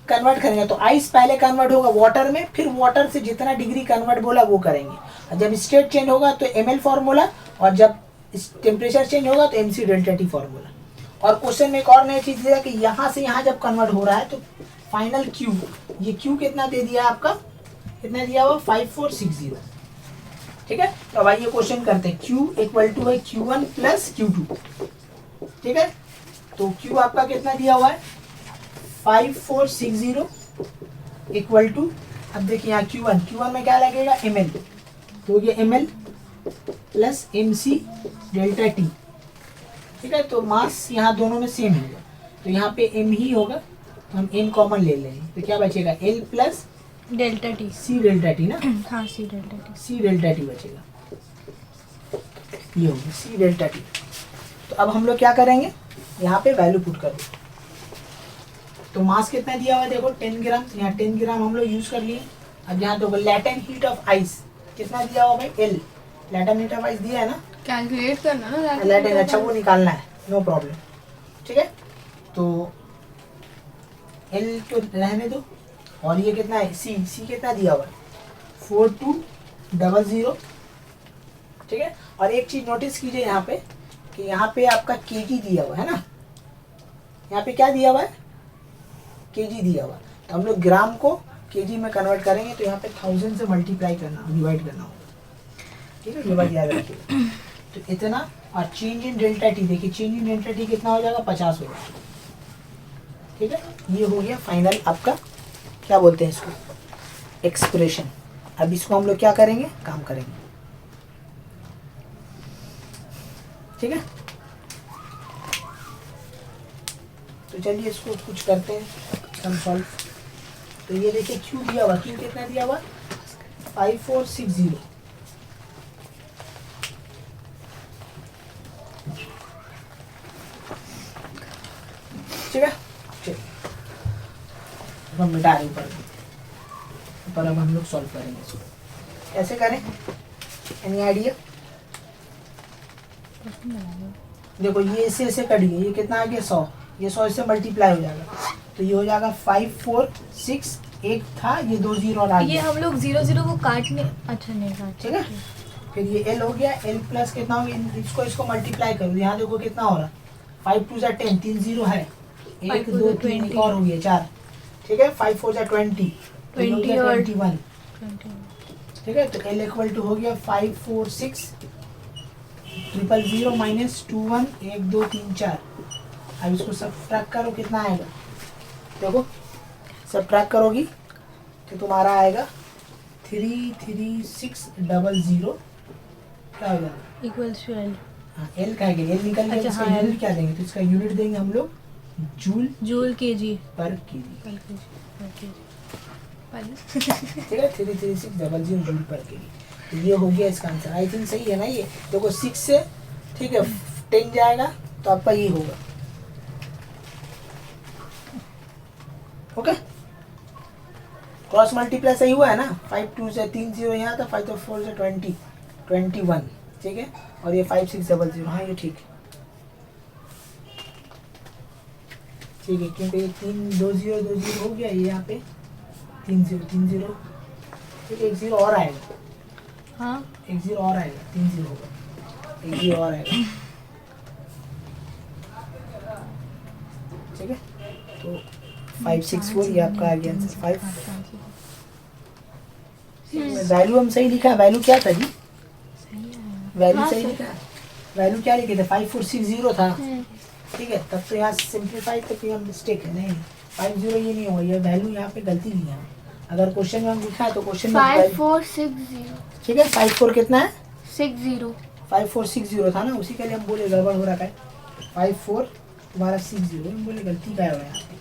कन्वर्ट करेंगे, तो आइस पहले कन्वर्ट होगा वाटर में, फिर वाटर से जितना डिग्री कन्वर्ट बोला वो करेंगे। और जब स्टेट चेंज होगा तो ml फॉर्मूला, और जब टेम्परेचर चेंज होगा तो mc डेल्टा टी फॉर्मूला। और क्वेश्चन में एक और नई चीज दिया कि यहाँ से यहाँ जब कन्वर्ट हो रहा है तो फाइनल Q, ये Q कितना दे दिया आपका? कितना दिया हुआ? 5460, ठीक है। तो अब आइए क्वेश्चन करते हैं। Q इक्वल टू है Q1 प्लस Q2, ठीक है। तो Q आपका कितना दिया हुआ है? 5460 इक्वल टू, अब देखिए यहाँ Q1 में क्या लगेगा? ml, तो ये ml plus mc delta T, ठीक है। तो मास यहाँ दोनों में सेम होगा, तो यहाँ पे m ही होगा, तो हम n कॉमन ले लेंगे, तो क्या बचेगा? l plus delta T. c delta T ना, हाँ C delta T. c delta T बचेगा, ये होगा c डेल्टा टी। तो अब हम लोग क्या करेंगे? यहाँ पे वैल्यू पुट कर दो। तो मास कितना दिया हुआ है? देखो 10 ग्राम, यहाँ 10 ग्राम हम लोग यूज कर लिए। अब यहाँ देखो लैटेंट हीट ऑफ आइस कितना दिया हुआ भाई? L, latent heat of ice दिया है ना, कैलकुलेट करना ना लैटेंट, अच्छा वो निकालना है, नो प्रॉब्लम, ठीक है। तो L तो रहने दो, और ये कितना है? C कितना दिया हुआ है? 4200, ठीक है। और एक चीज नोटिस कीजिए यहाँ पे कि यहाँ पे आपका kg दिया हुआ है ना, यहाँ पे क्या दिया हुआ है? kg दिया हुआ, तो हम लोग ग्राम को kg में कन्वर्ट करेंगे, तो यहाँ पे 1000 से मल्टीप्लाई करना, डिवाइड करना होगा, ठीक है। ये बात याद रखिएगा। तो इतना, और चेंज इन डेल्टा टी, देखिए चेंज इन डेल्टा टी कितना हो जाएगा? 50 हो जाएगा, ठीक है। ये हो गया फाइनल आपका, क्या बोलते हैं इसको? एक्सप्रेशन। अब इसको हम लोग क्या करेंगे? काम करेंगे, ठीक है। तो चलिए इसको कुछ करते हैं, हम सॉल्व। तो ये देखिए Q दिया हुआ, Q कितना दिया हुआ? 5460, ठीक है। चलिए अब हम मिटा रहे ऊपर अब हम लोग सॉल्व करेंगे इसको। कैसे करें? Any idea? देखो ये इससे ऐसे कट गया, ये कितना आ गया? 100, ये 100 इससे मल्टीप्लाई हो जाएगा, तो ये हो जाएगा 546, एक था ये 2 जीरो और आ ये गया, हम लोग 0 को काटने, अच्छा नहीं काट, ठीक है। फिर ये L हो गया, L प्लस कितना हो गया? इसको मल्टीप्लाई करो, यहाँ देखो कितना हो रहा है? 5 2 10, 3 जीरो है, 1 2 3 एक और हो गया 4, ठीक है। 5 4 20, 20 और 21, ठीक है। तो L इक्वल टू हो गया 546 000 माइनस 21 1 2 3 4। अब इसको सब्ट्रैक्ट करो, कितना आएगा? देखो सब्ट्रैक्ट करोगी तो तुम्हारा आएगा 33600, क्या हो जाएगा? इक्वल्स टू L, हाँ एल का है, एल निकल गया, अच्छा, इसका हाँ, यूनिट L। क्या देंगे? तो इसका यूनिट देंगे हम लोग जूल kg पर केजी, पर ठीक है। 33600 जूल पर केजी। तो ये हो गया इसका आंसर, आई थिंक सही है ना ये? देखो 6 से, ठीक है, 10 जाएगा तो आपका ये होगा, ओके। क्रॉस मल्टीप्लाई सही हुआ है ना? 5 2 से 3 जीरो यहाँ था, 5 तो 4 से 20 21, ठीक है। और ये 5600, हाँ ये ठीक है, ठीक है, क्योंकि ये 2 जीरो हो गया, ये यहाँ पे 3 0, ठीक है। एक जीरो और आएगा, हाँ एक जीरो और आएगा, 3 जीरो होगा, एक जीरो और आएगा, ठीक है। तो 564 ये आपका आ गया आंसर। 5 वैल्यू हम सही लिखा है, वैल्यू क्या था जी? वैल्यू सही लिखा है, वैल्यू क्या लिखे थे? 5460 था, ठीक है। तब तो यहाँ सिंप्लीफाई तो किया मिस्टेक है, नहीं 50 ये नहीं हुआ, ये वैल्यू यहाँ पे गलती नहीं है। अगर क्वेश्चन में हम लिखा है तो क्वेश्चन में 5460 ठीक है। 54 कितना है? 60 5460 था ना, उसी के लिए हम बोले गड़बड़ हो रहा है। 54 तुम्हारा 60, हम बोले गलती का है यहाँ पे,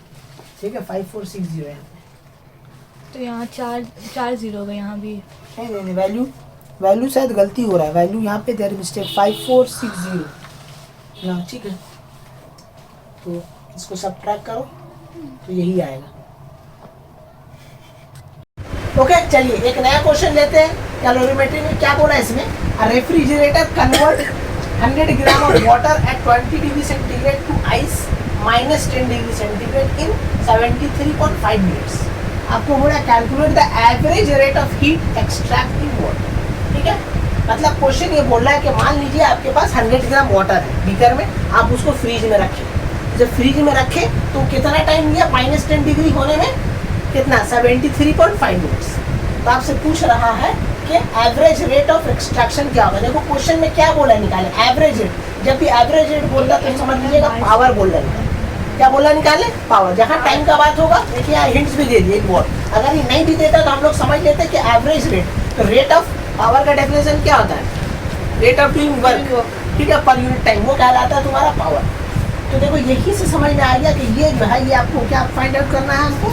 ठीक है। 5460 यहाँ पे, तो यहाँ 4 0 होगा, यहाँ भी नहीं वैल्यू वैल्यू शायद गलती हो रहा है, वैल्यू यहाँ पे देयर मिस्टेक 5460 ना, ठीक है। तो इसको सब्ट्रैक्ट करो तो यही आएगा। ओके चलिए एक नया क्वेश्चन लेते हैं। कैलोरीमेट्री में क्या बोला है इसमें, refrigerator convert 100 gram of water at 20 degree centigrade to ice -10 degree centigrade in 73.5 minutes. आपको बोला calculate the average rate of heat extracting water, ठीक है। मतलब क्वेश्चन ये बोल रहा है कि मान लीजिए आपके पास 100 ग्राम वाटर है बीकर में, आप उसको फ्रीज में रखें। जब फ्रीज में रखें तो कितना टाइम लिया -10 डिग्री होने में, कितना 73.5 मिनट्स। तो आपसे पूछ रहा है कि एवरेज रेट ऑफ एक्सट्रैक्शन क्या होगा। देखो क्वेश्चन में क्या बोला निकाले, एवरेज रेट। जब भी एवरेज रेट बोल रहा तो समझ लीजिएगा पावर बोल रहा है। क्या बोला निकाले, पावर। जहाँ टाइम का बात होगा, देखिए यहाँ हिंट्स भी दे दिए एक वर्ड, अगर ये नहीं भी देता तो हम लोग समझ लेते कि एवरेज रेट। तो रेट ऑफ पावर का डेफिनेशन क्या होता है, रेट ऑफ डूइंग वर्क, ठीक है, पर यूनिट टाइम, वो कहलाता है तुम्हारा पावर। तो देखो यही से समझ में आ गया कि ये जो है ये आपको क्या फाइंड आउट करना है, हमको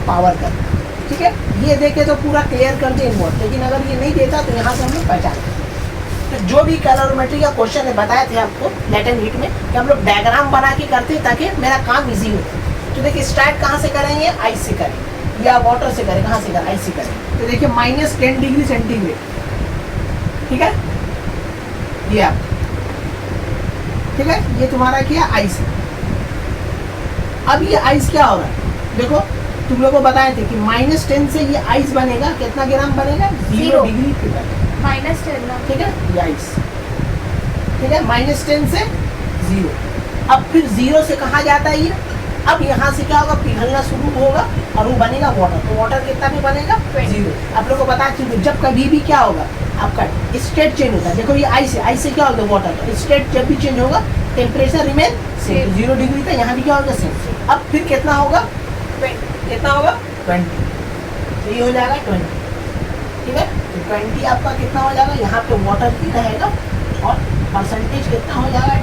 पावर करना, ठीक है। ये देखे तो पूरा क्लियर कर दे इन्वॉल्व, लेकिन अगर ये नहीं देता तो यहाँ से हम लोग पहचान। तो जो भी कैलोरीमेट्री का क्वेश्चन है बताए थे आपको लेटेंट हीट में कि हम लोग डायग्राम बना के करते ताकि मेरा काम इजी हो। तो देखिए स्टार्ट कहाँ से करेंगे, आइस से करें या वाटर से करें, कहाँ से करें, आइस से करें। तो देखिए -10 डिग्री सेंटीग्रेड, ठीक है, ये आप, ठीक है, ये तुम्हारा क्या आइस है। अब ये आइस क्या होगा, देखो तुम लोगों को बताए थे कि -10 से ये आइस बनेगा, कितना ग्राम बनेगा, 0 डिग्री पे बनेगा, -10 ना, ठीक है, ये आइस, ठीक है, -10 से 0। अब फिर 0 से कहाँ जाता है ये, अब यहाँ से क्या होगा, पिघलना शुरू होगा और वो बनेगा वाटर। तो वाटर कितना भी बनेगा 0। आप लोग को बता चुके जब कभी भी क्या होगा आपका स्टेट चेंज होता है। देखो ये आइस है, आइस से क्या होगा वाटर, स्टेट जब भी चेंज होगा टेम्परेचर रिमेन सेम, 0 डिग्री था, यहाँ भी क्या होगा सेम। अब फिर कितना होगा, कितना होगा 20, तो ये हो जाएगा 20, ठीक है। तो 20 आपका कितना हो जाएगा, यहाँ पे वाटर भी रहेगा और परसेंटेज कितना हो जाएगा।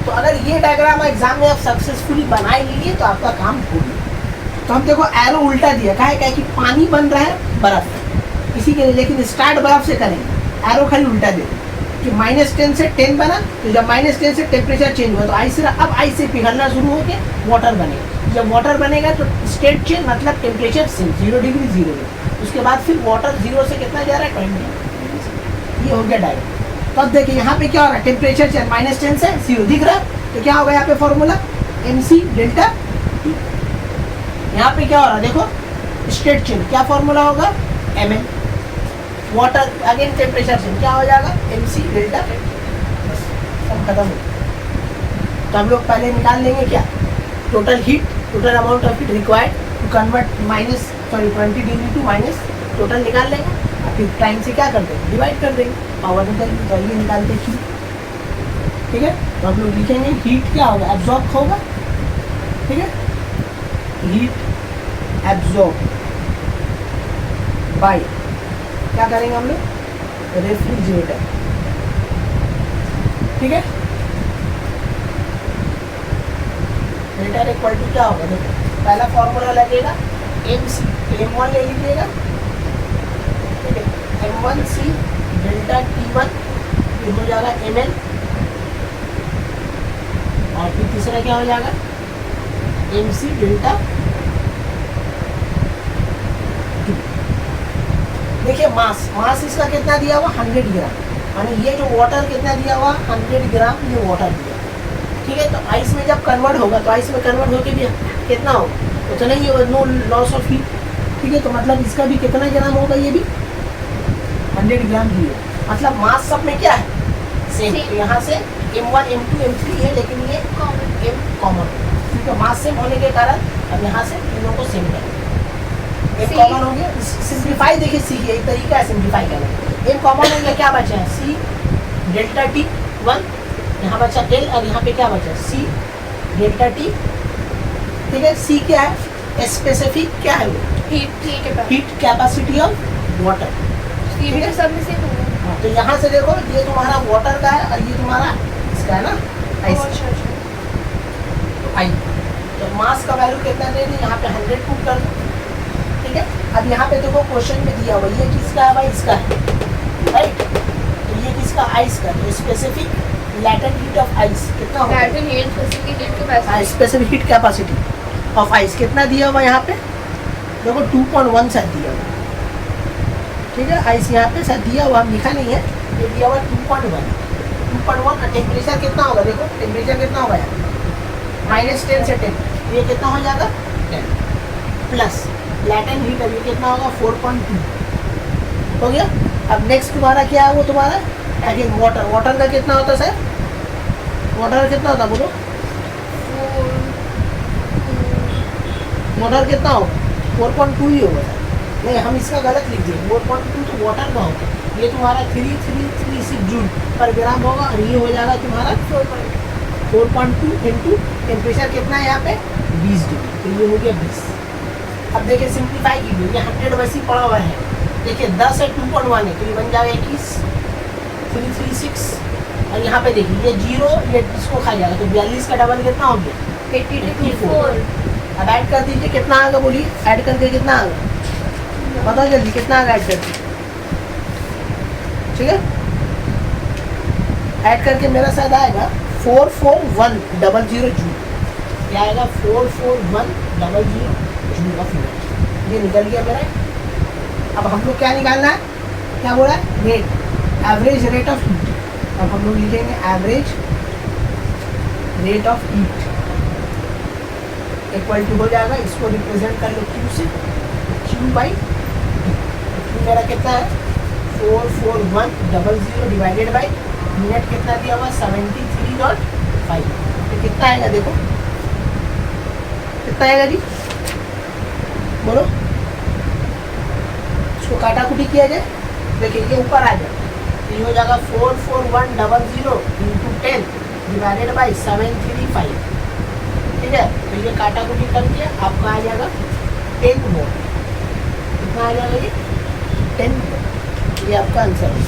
तो अगर ये डायग्राम एग्जाम में आप सक्सेसफुली बना ही लीजिए तो आपका काम हो गया। तो हम देखो एरो उल्टा दिया, क्या है कि पानी बन रहा है बर्फ इसी के लिए, लेकिन स्टार्ट बर्फ से करेंगे, एरो खाली उल्टा दे कि -10 से 10 बना। तो जब -10 से टेम्परेचर चेंज हुआ तो आइस से, अब आइस से पिघलना शुरू होकर वाटर बनेगा। जब वाटर बनेगा तो स्टेट चेंज मतलब टेम्परेचर सेम, 0 डिग्री 0 डिग्री। उसके बाद फिर वाटर 0 से कितना जा रहा है 20। ये हो गया डायरेक्ट। तब देखिए यहाँ पे क्या हो रहा है, टेम्परेचर चेंज -10 से 0 दिख रहा है। तो क्या होगा यहाँ पे फॉर्मूला mc डेल्टा T। यहाँ पे क्या हो रहा है, देखो स्टेट चेंज, क्या फॉर्मूला होगा ml, water again temperature change, क्या हो जाएगा mc डेल्टा, सब खत्म हो। तो हम लोग पहले निकाल लेंगे क्या, total heat, total amount of heat required to convert 20 degree to minus, total निकाल लेंगे। और फिर टाइम से क्या कर देंगे, डिवाइड कर देंगे, पावर निकल जाइए, निकालते हीट, ठीक है। तो हम लोग लिखेंगे हीट क्या होगा, एब्जॉर्ब होगा, ठीक है, हीट एब्जॉर्ब बाय क्या करेंगे हम लोग, रेफ्रिजरेटर, ठीक है। डेल्टा इक्वल टू क्या होगा, देखो पहला फॉर्मूला लगेगा mc, m1 ले लीजिएगा, ठीक है, m1c डेल्टा t1, फिर हो जाएगा ml, और फिर तीसरा क्या हो जाएगा mc डेल्टा। देखिए मास इसका कितना दिया हुआ 100 ग्राम, यानी ये जो वाटर कितना दिया हुआ 100 ग्राम ये वाटर दिया, ठीक है। तो आइस में जब कन्वर्ट होगा तो आइस में कन्वर्ट होके भी कितना होगा, उतना ही होगा, नो लॉस ऑफ हीट, ठीक है। तो मतलब इसका भी कितना ग्राम होगा, ये भी 100 ग्राम ही है। मतलब मास सब में क्या है सेम। तो यहाँ से m1 m2 m3 है, लेकिन ये m कॉमन, ठीक है। मास सेम होने के कारण अब यहाँ से तीनों को सेम करेंगे, m कॉमन हो गया। सिंप्लीफाई देखिए सीखिए, एक तरीका है सिंप्लीफाई करना। m कॉमन हो गया, क्या बचा है c डेल्टा t 1, यहाँ बचा l, और यहाँ पे क्या बचा c डेल्टा t, ठीक है। c क्या है, स्पेसिफिक क्या है वो, हीट कैपेसिटी ऑफ वाटर, ठीक है। सब में से होगा। हाँ, तो यहाँ से देखो ये तुम्हारा वाटर का है और ये तुम्हारा इसका है ना आइस, तो आई। तो मास का वैल्यू कितना दे दी, यहाँ पे 100 पुट कर दो, ठीक है। अब यहाँ पे देखो क्वेश्चन में दिया हुआ ये किसका है भाई, इसका है, राइट। तो ये किसका, आइस का, तो specific latent heat of ice कितना होगा, latent heat specific heat capacity specific heat capacity of ice कितना दिया हुआ यहाँ पे, देखो 2.1 शायद दिया हुआ, ठीक है। आइस यहाँ पे शायद दिया हुआ, हम लिखा नहीं है, ये दिया हुआ 2.1। टेम्परेचर कितना होगा, देखो टेम्परेचर कितना होगा यहाँ, -10 से 10, ये कितना हो जाएगा 10 प्लस लैटेंट हीट, अभी कितना होगा 4.2 हो गया। अब नेक्स्ट तुम्हारा क्या है, वो तुम्हारा अगेन वाटर। वाटर का कितना होता है सर, वाटर का कितना होता है बोलो, वाटर कितना होगा 4.2 ही होगा सर, नहीं हम इसका गलत लिख दिए, 4.2 तो वाटर का होगा, ये तुम्हारा 3336 जूल पर ग्राम होगा, और ये हो जाएगा तुम्हारा 4.2 इंटू टेम्परेचर कितना है यहाँ पे 20 डिग्री, तो ये हो गया 20। अब देखिए सिंप्लीफाई कीजिए, ये 100 वैसे ही पड़ा हुआ है, देखिए 10 है 2.1 है, तो ये बन जाएगा 21 336, और यहाँ पे देखिए ये 0 ये इसको खा जाएगा, तो 42 का डबल कितना हो गया 84। अब ऐड कर दीजिए, कितना आएगा बोलिए, ऐड करके कितना आएगा बताओ जल्दी, कितना आएगा ऐड करके, ठीक है। ऐड करके मेरा शायद आएगा 44100 जूल, क्या आएगा 44100 जूल ऑफ हीट, ये निकल गया मेरा। अब हम लोग क्या निकालना है, क्या बोला है, rate, average rate of heat. अब हम लोग लिखेंगे average rate of heat equal to हो जाएगा, इसको रिप्रेजेंट कर लो क्यू से, क्यू बाई क्यू मेरा कितना है 44100 डिवाइडेड बाई मिनट कितना दिया हुआ 73.5, तो कितना आएगा देखो, कितना आएगा जी बोलो, इसको काटा कुटी किया जाए, देखिए ये ऊपर आ जाए, तो ये हो जाएगा 44100 इंटू 10 डिवाइडेड बाई 735, ठीक है। तो ये काटा कुटी करके आपका आ जाएगा 10 वोल्ट, कितना आ जाएगा ये 10 वोल्ट, ये आपका आंसर है,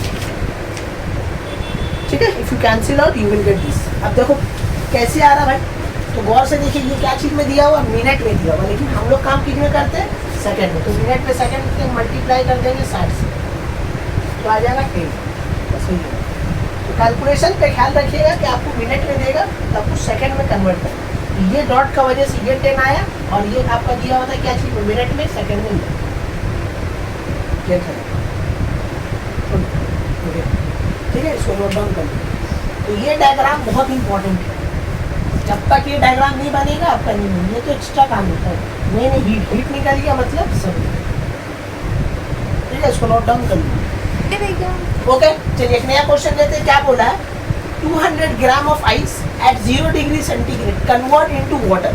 ठीक है। If you cancel out you will get this. अब देखो कैसे आ रहा भाई, तो गौर से देखिए ये क्या चीज़ में दिया हुआ, मिनट में दिया हुआ, लेकिन हम लोग काम किस में करते हैं सेकंड में, तो मिनट में सेकंड से मल्टीप्लाई कर देंगे 60 से, तो आ जाएगा 10, बस वही है। तो कैलकुलेशन पे ख्याल रखिएगा कि आपको मिनट में देगा तो आपको सेकंड में कन्वर्ट करना, ये डॉट का वजह से ये 10 आया, और ये आपका दिया होता है क्या चीज़ में, मिनट में सेकंड में, ठीक है। इसको नोट डाउन कर लीजिए। तो ये डायग्राम बहुत इंपॉर्टेंट है, जब तक ये डायग्राम नहीं बनेगा आपका नहीं बनेगा, ये तो एक्स्ट्रा काम होता है, नहीं हीट निकल गया मतलब सब, ठीक है। इसको नोट डाउन कर लीजिए, ओके। चलिए एक नया क्वेश्चन लेते हैं, क्या बोला है 200 gram of ice at 0 degree centigrade convert into water,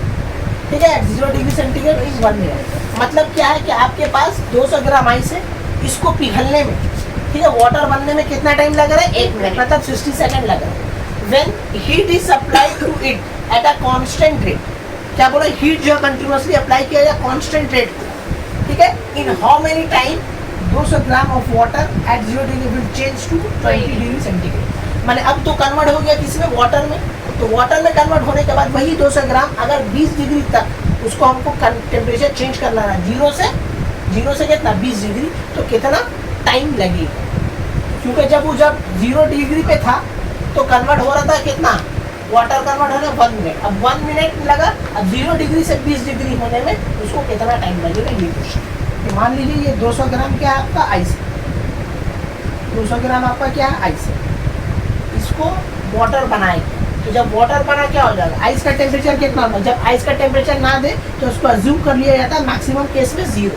ठीक है, at 0 degree centigrade in 1 minute. मतलब क्या है कि आपके पास 200 ग्राम आइस है, इसको पिघलने में, ठीक है, वाटर बनने में कितना टाइम लग रहा है 1 मिनट, मतलब 60 सेकंड लग रहा है। When heat is supplied to it at a constant rate, क्या बोला, हीट जो है कंटिन्यूअसली अप्लाई किया जाए कांस्टेंट रेट को, ठीक है। In how many time 200 gram of water at 0 degree will change to 20 degree centigrade, माने अब तो कन्वर्ट हो गया किसमें, वाटर में, तो वाटर में कन्वर्ट होने के बाद वही 200 ग्राम अगर 20 डिग्री तक उसको हमको टेम्परेचर चेंज करना है, जीरो से कितना 20 डिग्री, तो कितना टाइम लगेगा, क्योंकि जब 0 डिग्री पे था तो कन्वर्ट हो रहा था कितना, वाटर कन्वर्ट होने 1 मिनट, अब 1 मिनट लगा, अब 0 डिग्री से 20 डिग्री होने में उसको कितना टाइम लगेगा, ये क्वेश्चन। तो मान लीजिए ये 200 ग्राम क्या है आपका आइस है, 200 ग्राम आपका क्या है आइस है, इसको वाटर बनाएगा, तो जब वाटर बना क्या हो जाएगा, आइस का टेम्परेचर कितना होगा, जब आइस का टेम्परेचर ना दे तो उसको अज्यूम कर लिया जाता है मैक्सिमम केस में 0,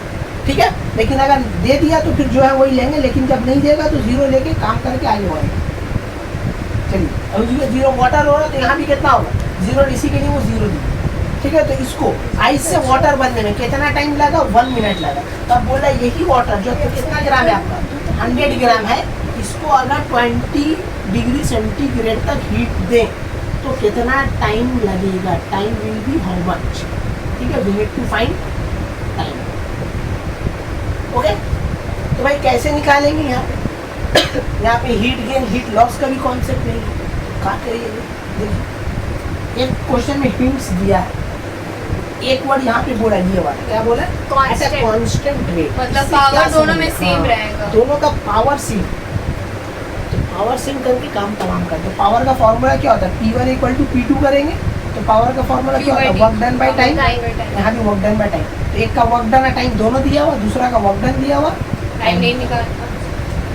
ठीक है। लेकिन अगर दे दिया तो फिर जो है वही लेंगे, लेकिन जब नहीं देगा तो 0 लेके काम करके आगे बढ़ेंगे। चलिए अब 0 वाटर हो रहा है तो यहाँ भी कितना होगा 0, इसी के लिए वो 0 दी, ठीक है। तो इसको आइस से वाटर बनने में कितना टाइम लगा, 1 मिनट लगा। तो अब बोला यही वाटर जो कितना ग्राम है आपका 100 ग्राम है, इसको अगर 20 डिग्री सेंटीग्रेड तक हीट दें तो कितना टाइम लगेगा, time will be how much, ठीक है। We need to find time, okay. तो भाई कैसे निकालेंगे यहाँ पे यहाँ पे हीट गेन हीट लॉस का भी कॉन्सेप्ट नहीं है, क्या करिए देखिए, एक क्वेश्चन में हिंट्स दिया है, एक वर्ड यहाँ पे बोला, ये वाला क्या बोला, कांस्टेंट रेट, मतलब पावर दोनों में सेम रहेगा, दोनों का पावर सेम, पावर सिंक करके काम तमाम करते हैं। पावर का फॉर्मूला क्या होता है, P1 इक्वल टू P2 करेंगे तो पावर का फॉर्मूला क्या होता है, वर्क डन बाय टाइम। यहाँ भी वर्क डन बाय टाइम, तो एक का वर्क डन टाइम दोनों दिया हुआ, दूसरा का वर्क डन दिया हुआ, टाइम नहीं निकाल।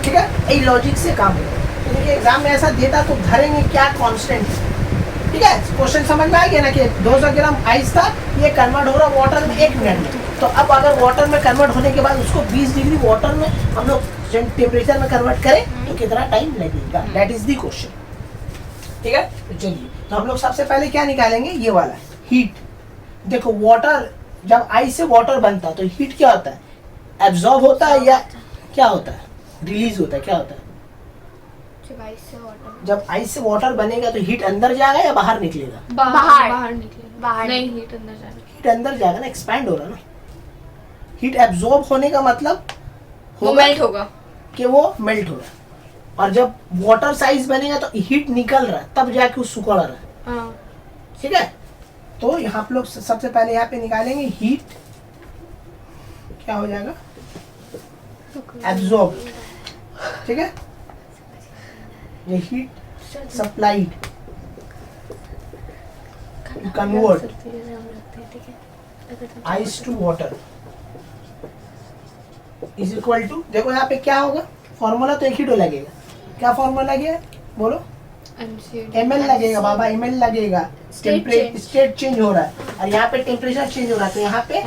ठीक है। यही लॉजिक से काम होगा। तो देखिए एग्जाम में ऐसा देता तो धरेंगे क्या कांस्टेंट, ठीक है। क्वेश्चन समझ में आ गया ना कि 200 ग्राम आइस था, ये कन्वर्ट हो रहा वाटर में 1 मिनट में। तो अब अगर वाटर में कन्वर्ट होने के बाद उसको 20 डिग्री वाटर में हम लोग टेम्परेचर में कन्वर्ट करें तो कितना टाइम लगेगा, दैट इज द क्वेश्चन, ठीक है। तो चलिए, तो हम लोग सबसे पहले क्या निकालेंगे, ये वाला हीट। देखो वाटर, जब आइस से वाटर बनता है तो हीट क्या होता है, एब्जॉर्ब होता है या क्या होता है, रिलीज होता है, क्या होता है। जब आइस से वाटर बनेगा तो हीट अंदर जाएगा या बाहर निकलेगा, बाहर निकलेगा। बाहर नहीं, हीट अंदर जाएगा। हीट अंदर जाएगा ना, एक्सपैंड हो रहा है ना। हीट एब्जॉर्ब होने का मतलब वो मेल्ट होगा कि वो मेल्ट हो रहा है, और जब वाटर साइज बनेगा तो हीट निकल रहा है, तब जाके वो सुखड़ रहा है, हाँ। ठीक है। तो यहाँ पे लोग सबसे पहले यहाँ पे निकालेंगे हीट, क्या हो जाएगा, एब्जॉर्ब, ठीक है। ये heat supplied convert ice to water is equal to, देखो यहाँ पे क्या होगा, फॉर्मूला तो एक ही तो लगेगा, क्या फॉर्मूला लगेगा बोलो, ml लगेगा बाबा, ml लगेगा। स्टेट चेंज हो रहा है और यहाँ पे टेम्परेचर चेंज हो रहा है, तो यहाँ पे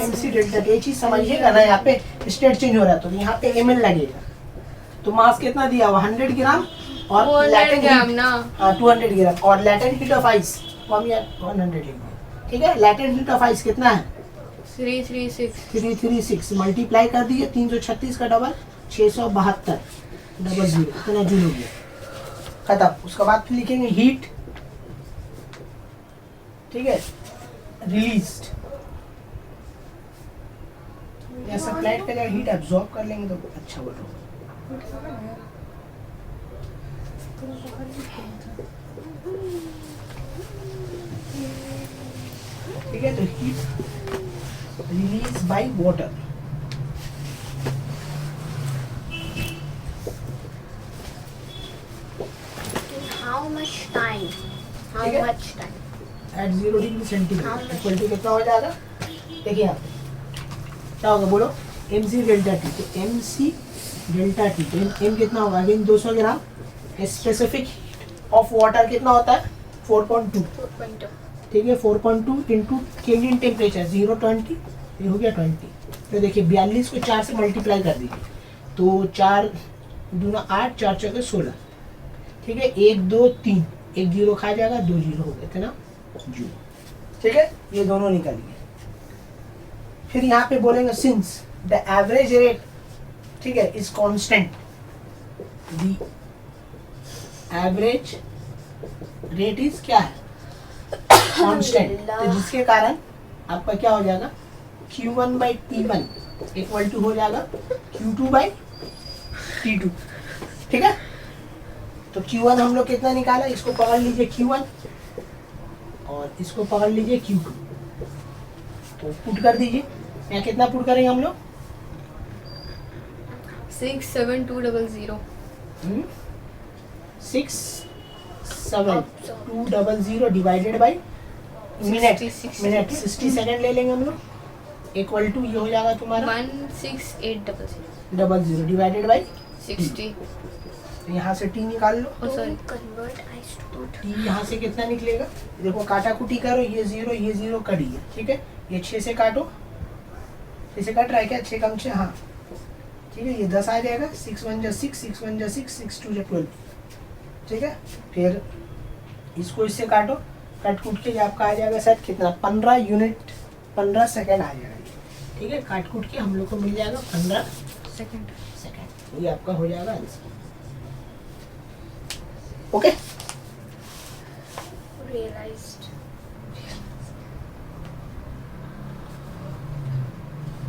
mc डेल्टा, ये चीज समझिएगा ना, यहाँ पे स्टेट चेंज हो रहा है तो यहाँ पे ml लगेगा। तो मास कितना दिया हुआ, 100 ग्राम, और 200 ग्राम ना, 200 ग्राम, और लैटेंट हीट ऑफ आइस हम यहाँ 100 लिखेंगे, ठीक है। लैटेंट हीट ऑफ आइस कितना है, 336 मल्टीप्लाई कर दिए 336 का डबल 672 डबल जीरो, इतना जूल हो गया, खत्म। उसके बाद फिर लिखेंगे हीट, ठीक है, रिलीज्ड, या सप्लाइड का हीट एब्जॉर्ब कर लेंगे तो अच्छा बोलो, ठीक है। तो heat release by water, How much time? How ठीक है। much time? At 0 degree centigrade equal to कितना हो जाएगा, देखिए यहाँ पे क्या होगा बोलो, mc डेल्टा टी। तो mc डेल्टा टी, तो m कितना होगा, again 200 gram. Specific heat of water कितना होता है, 4.2, ठीक है। 4.2 इंटू केल्विन टेम्परेचर 020, ये हो गया 20। तो देखिए 42 को 4 से मल्टीप्लाई कर दीजिए, तो 4 दूना 8, 4 चौके 16, ठीक है। 1 2 3, 1 जीरो खा जाएगा, 2 जीरो हो गए थे ना जूल, ठीक है। ये दोनों निकल गए। फिर यहाँ पे बोलेंगे सिंस द एवरेज रेट, ठीक है, is constant, the average rate is क्या है, कांस्टेंट। तो जिसके कारण आपका क्या हो जाएगा, Q1 by T1 equal to हो जाएगा Q2 बाई T2, ठीक है। तो Q1 हम लोग कितना निकाला, इसको पकड़ लीजिए Q1 और इसको पकड़ लीजिए Q2, तो पुट कर दीजिए। यहाँ कितना पुट करेंगे हम लोग, 67200 67200 डिवाइडेड बाई मिनट, 60 सेकंड ले लेंगे हम लोग, इक्वल टू ये हो जाएगा तुम्हारा 16800 डिवाइडेड बाई 60। यहाँ से टी निकाल लो, सॉरी, टी यहाँ से कितना निकलेगा, देखो काटा कुटी करो, ये 0 कट गया, ठीक है। ये 6 से काटो, 6 से कट रहा है क्या, 6 कम 6, हाँ ठीक है। ये 10 आ जाएगा, 6 1 जा 6, 6 1 जा 6, 6 2 जा 12, ठीक है। फिर इसको इससे काटो, कट कूट के आपका आ जाएगा शायद कितना, 15 यूनिट 15 सेकेंड आ जाएगा, ठीक है। काट कूट के हम लोग को मिल जाएगा 15 सेकेंड, ये आपका हो जाएगा आंसर, ओके। Realized.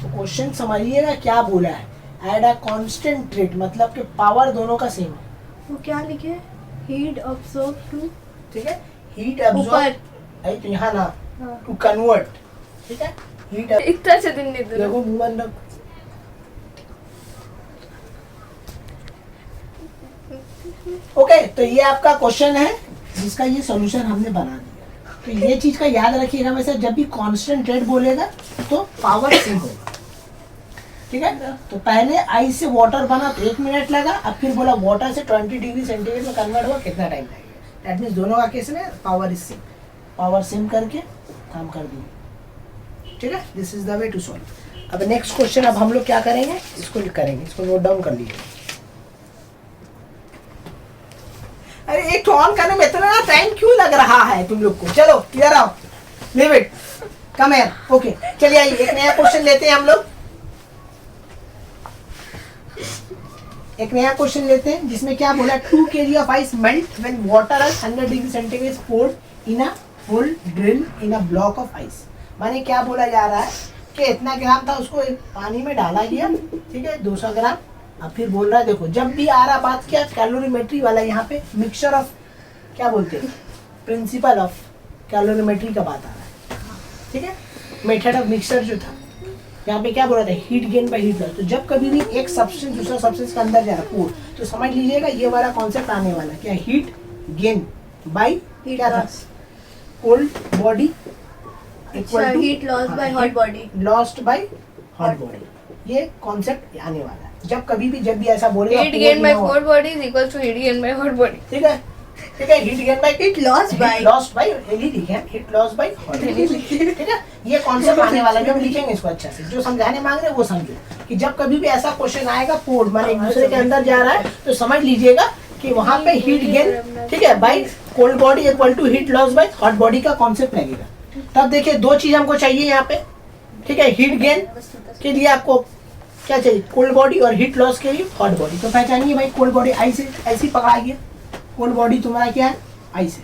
तो क्वेश्चन समझिएगा क्या बोला है, एड अ कांस्टेंट रेट, मतलब कि पावर दोनों का सेम है, वो क्या लिखे, हीट अब्सॉर्ब टू, ठीक है। हीट एब्जॉर्ब, तो यहाँ ना टू कन्वर्ट, ठीक है। हीट इतना अच्छा दिन नहीं दूंगा। देखो मुंह बंद रखो, ओके, तो ये आपका क्वेश्चन है जिसका ये सॉल्यूशन हमने बना दिया। तो ये चीज का याद रखिएगा, वैसे जब भी कांस्टेंट रेट बोलेगा तो पावर सेम होगा, ठीक है। तो पहले आइस से वाटर बना तो 1 मिनट लगा, अब फिर बोला वाटर से 20 डिग्री सेंटीग्रेड में कन्वर्ट हुआ, कितना टाइम लगेगा। दैट मीन्स दोनों का केस में power is same, power same करके काम कर दिए, ठीक है। This is the way to solve. अब नेक्स्ट क्वेश्चन अब हम लोग क्या करेंगे, इसको करेंगे, इसको नोट डाउन कर लीजिए। अरे एक तो ऑन करने में इतना टाइम क्यों लग रहा है तुम लोग को। चलो क्लियर आओ, leave it, come here. Okay चलिए आइए एक नया क्वेश्चन लेते हैं हम लोग, एक नया क्वेश्चन लेते हैं जिसमें क्या बोला, 2 kg of ice melt when water at 100 degree centigrade poured in a hole drill in a block of ice. माने क्या बोला जा रहा है कि इतना ग्राम था, उसको एक पानी में डाला गया, ठीक है, 200 ग्राम। अब फिर बोल रहा है देखो, जब भी आ रहा बात क्या, कैलोरीमेट्री वाला, यहाँ पे मिक्सचर ऑफ क्या बोलते हैं, प्रिंसिपल ऑफ कैलोरीमेट्री का बात आ रहा है, ठीक है। मेथड ऑफ मिक्सचर जो था यहाँ पे क्या बोल रहा था, heat gain by heat loss. तो जब कभी भी एक सब्सटेंस दूसरा सब्सटेंस के अंदर जा रहा है तो समझ लीजिएगा ये वाला कॉन्सेप्ट आने वाला क्या, हीट गेन बाय क्या था, cold body equal to heat loss by hot body, lost by hot body. ये कॉन्सेप्ट आने वाला है जब कभी भी, जब भी ऐसा बोलेगा heat gain by cold body is equal to heat gain by hot body, ठीक है, ठीक है। Heat gain by heat loss by, lost by लिखे हैं, heat loss by hot body, ठीक है। ये कॉन्सेप्ट आने वाला है, जब लिखेंगे इसको अच्छा से, जो समझाने मांग रहे हैं वो समझो कि जब कभी भी ऐसा क्वेश्चन आएगा पोर्ड माने एक दूसरे के अंदर जा रहा है तो समझ लीजिएगा कि वहां पे हीट गेन, ठीक है, by cold body equal to heat loss by hot body का कॉन्सेप्ट लगेगा। तब देखिए दो चीज हमको चाहिए यहाँ पे, ठीक है, हीट गेन के लिए आपको क्या चाहिए, कोल्ड बॉडी, और हीट लॉस के लिए हॉट बॉडी। तो पहचानिए भाई, कोल्ड बॉडी आई से ऐसी पकड़ा गया, कोल्ड बॉडी तुम्हारा क्या है, आई से,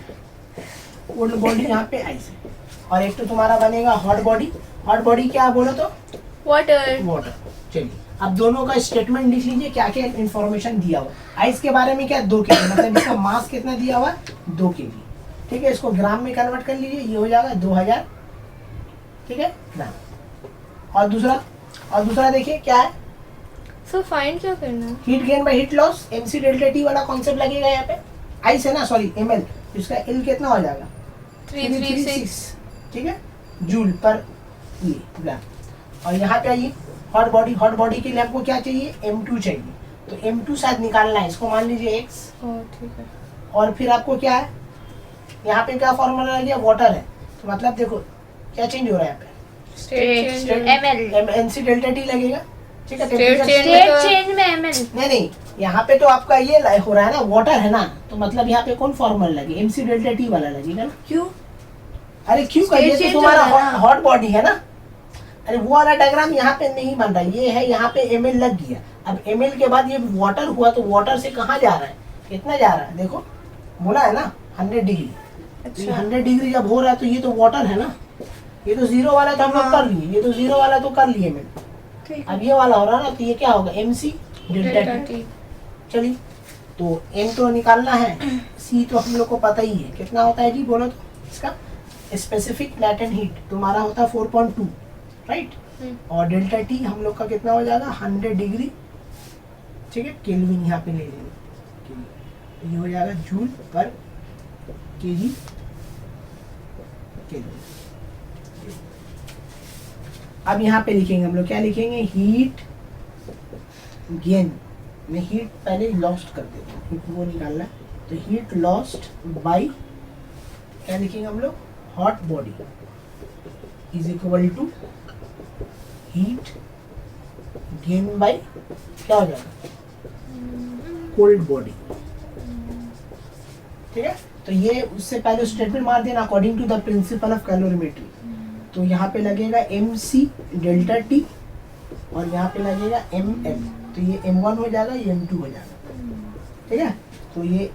कोल्ड बॉडी यहाँ पे आई से, और एक तो तुम्हारा बनेगा हॉट बॉडी। हॉट बॉडी क्या बोलो तो वाटर, वाटर। चलिए अब दोनों का स्टेटमेंट लिख लीजिए, क्या क्या इन्फॉर्मेशन दिया हुआ। आइस के बारे में क्या, 2 kg, मतलब इसका मास कितना दिया हुआ, 2 kg, ठीक है। इसको ग्राम में कन्वर्ट कर लीजिए, ये हो जाएगा 2000, ठीक है, ग्राम। और दूसरा देखिए क्या है, सो फाइंड क्या करना है, heat gain by heat loss, MC delta T वाला कॉन्सेप्ट लगेगा यहाँ पे, आइस है ना, सॉरी ml, इसका एल कितना हो जाएगा 336, ठीक है, जूल पर ये ग्राम। और यहाँ पे आइए हॉट बॉडी के लिए हमको क्या चाहिए, M2 चाहिए, तो M2 शायद निकालना है, इसको मान लीजिए x, ठीक है। और फिर आपको क्या है, यहाँ पे क्या फॉर्मूला लग गया, वाटर है, तो मतलब देखो क्या चेंज हो रहा है यहाँ पे, state ml, MC delta T लगेगा, ठीक है। State temperature- change state change में ml, नहीं, यहाँ पे तो आपका ये हो रहा है ना, वाटर है ना, तो मतलब यहाँ पे कौन फॉर्मूला लगे, एमसी डेल्टा टी वाला लगेगा ना। क्यों, अरे क्यों का, ये तो change तुम्हारा हो रहा है ना। हॉट बॉडी है ना। अरे वो वाला डायग्राम यहाँ पे नहीं बन रहा, ये है यहाँ पे ml लग गया। अब ml के बाद ये वाटर हुआ, तो वाटर से कहाँ जा रहा है, कितना जा रहा है, देखो बोला है ना 100 डिग्री। अच्छा। 100 डिग्री जब हो रहा है तो ये तो वाटर है ना, ये तो 0 वाला तो हम लोग कर लिए, ये तो 0 वाला तो कर लिए मैंने। ठीक अब ये वाला हो रहा है ना, तो ये क्या होगा, MC delta delta T. T, चलिए तो M तो निकालना है, C तो हम लोग को पता ही है कितना होता है जी, बोलो तो इसका स्पेसिफिक लैटेंट हीट तुम्हारा होता है 4.2, राइट। और डेल्टा टी हम लोग का कितना हो जाएगा 100 डिग्री, ठीक है, केल्विन यहाँ पे ले लेंगे, तो ये हो जाएगा जूल पर केजी केल्विन। अब यहाँ पे लिखेंगे हम लोग, क्या लिखेंगे, हीट गेन में हीट पहले लॉस्ट कर देते हैं, क्योंकि वो निकालना है, तो हीट लॉस्ट बाय क्या लिखेंगे हम लोग, hot body is equal to heat gain by क्या हो जाएगा, कोल्ड बॉडी, ठीक है। तो ये उससे पहले स्टेटमेंट मार देना, according to the principle of calorimetry. तो यहाँ पे लगेगा MC डेल्टा टी, और यहाँ पे लगेगा ML, तो ये M1 हो जाएगा, ये M2 हो जाएगा, ठीक है। तो ये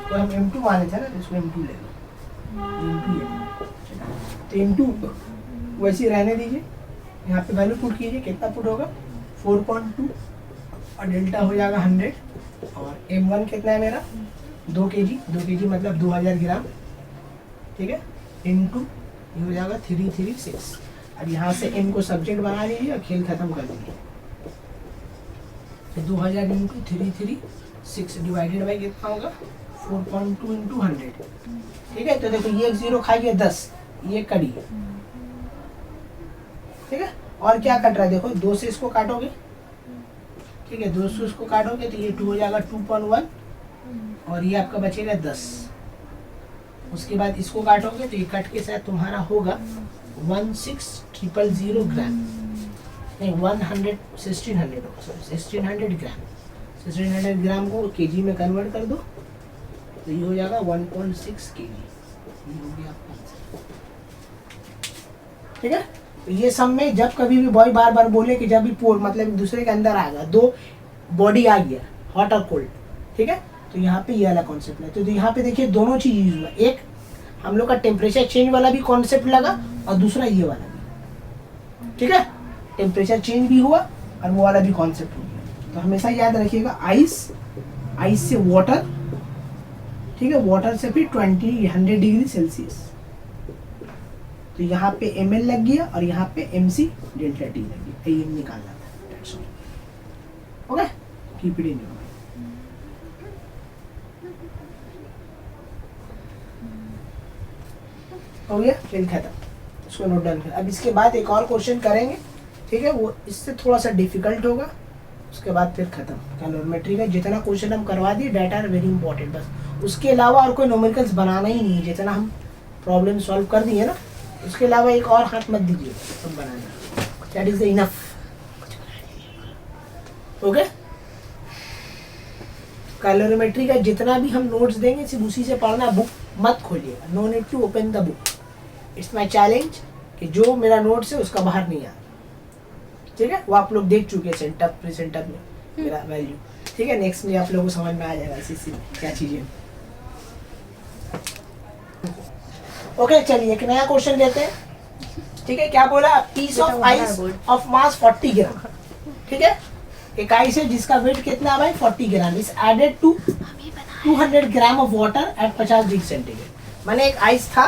तो हम M2 माने थे ना, तो इसको M2 ले लो, तो M2 वैसे रहने दीजिए, यहाँ पे वैल्यू पुट कीजिए, कितना पुट होगा 4.2, और डेल्टा हो जाएगा 100, और M1 कितना है मेरा 2 kg मतलब 2000 ग्राम, ठीक है, इनटू ये हो जाएगा 336। अब यहाँ से M को सब्जेक्ट बना लीजिए और खेल खत्म कर दीजिए। 2000 इंटू 336 डिवाइडेड बाई कितना होगा 4.2 इंटू 100। ठीक है, तो देखो ये एक जीरो खाइए 10, ये कड़ी। ठीक है, और क्या कट रहा है देखो, 2 से इसको काटोगे। ठीक है, 2 से इसको काटोगे तो ये 2 हो जाएगा 2.1 और ये आपका बचेगा 10। उसके बाद इसको काटोगे तो ये कट के साथ तुम्हारा होगा 16,000 ग्राम, नहीं 1600 होगा, सॉरी 1600 ग्राम। 1600 ग्राम को केजी में कन्वर्ट कर दो तो ये हो जाएगा 1.6 केजी। ये हो गया आपका आंसर। ठीक है, तो ये सब में जब कभी भी बॉय बार बार बोले कि जब भी पोर मतलब दूसरे के अंदर आएगा, दो बॉडी आ गया हॉट और कोल्ड, ठीक है, तो यहाँ पे ये वाला कॉन्सेप्ट है। तो यहाँ पे देखिए दोनों चीज यूज हुआ, एक हम लोग का टेम्परेचर चेंज वाला भी कॉन्सेप्ट लगा और दूसरा ये वाला भी। ठीक है, टेम्परेचर चेंज भी हुआ और वो वाला भी कॉन्सेप्ट हो गया। तो हमेशा याद रखिएगा आइस, आइस से वाटर, ठीक है, वाटर से फिर 100 डिग्री सेल्सियस। तो यहाँ पे ml लग गया और यहाँ पे mc डेल्टा टी लग गया, ये निकालना था। That's all. Okay, keep it in your mind. हो गया, फिर खत्म, इसको नोट डाउन कर। अब इसके बाद एक और क्वेश्चन करेंगे, ठीक है, वो इससे थोड़ा सा डिफिकल्ट होगा, उसके बाद फिर खत्म। कैलोरीमेट्री का जितना क्वेश्चन हम करवा दिए, डाटा आर वेरी इंपॉर्टेंट, बस उसके अलावा और कोई न्यूमेरिकल्स बनाना ही नहीं है। जितना हम प्रॉब्लम सॉल्व कर दिए ना, उसके अलावा एक और हाथ मत दीजिए, सब बनाना, that is enough. Okay, calorimetry का जितना भी हम नोट्स देंगे सिर्फ उसी से पढ़ना, बुक मत खोलिएगा, no need to open the book. It's my challenge कि जो मेरा नोट्स है उसका बाहर नहीं आ, ठीक है, वो आप लोग देख चुके हैं सेंटअप प्रेजेंटअप में मेरा वैल्यू। ठीक है, नेक्स्ट में आप लोगों को समझ में आ जाएगा इसी क्या चीजें। ओके, चलिए एक नया क्वेश्चन लेते हैं। ठीक है, क्या बोला, piece of ice of mass 40 gram. ठीक है, एक आइस है जिसका वेट कितना है भाई 40 gram, is added to 200 gram of water at 50 degree centigrade. मैंने एक आइस था,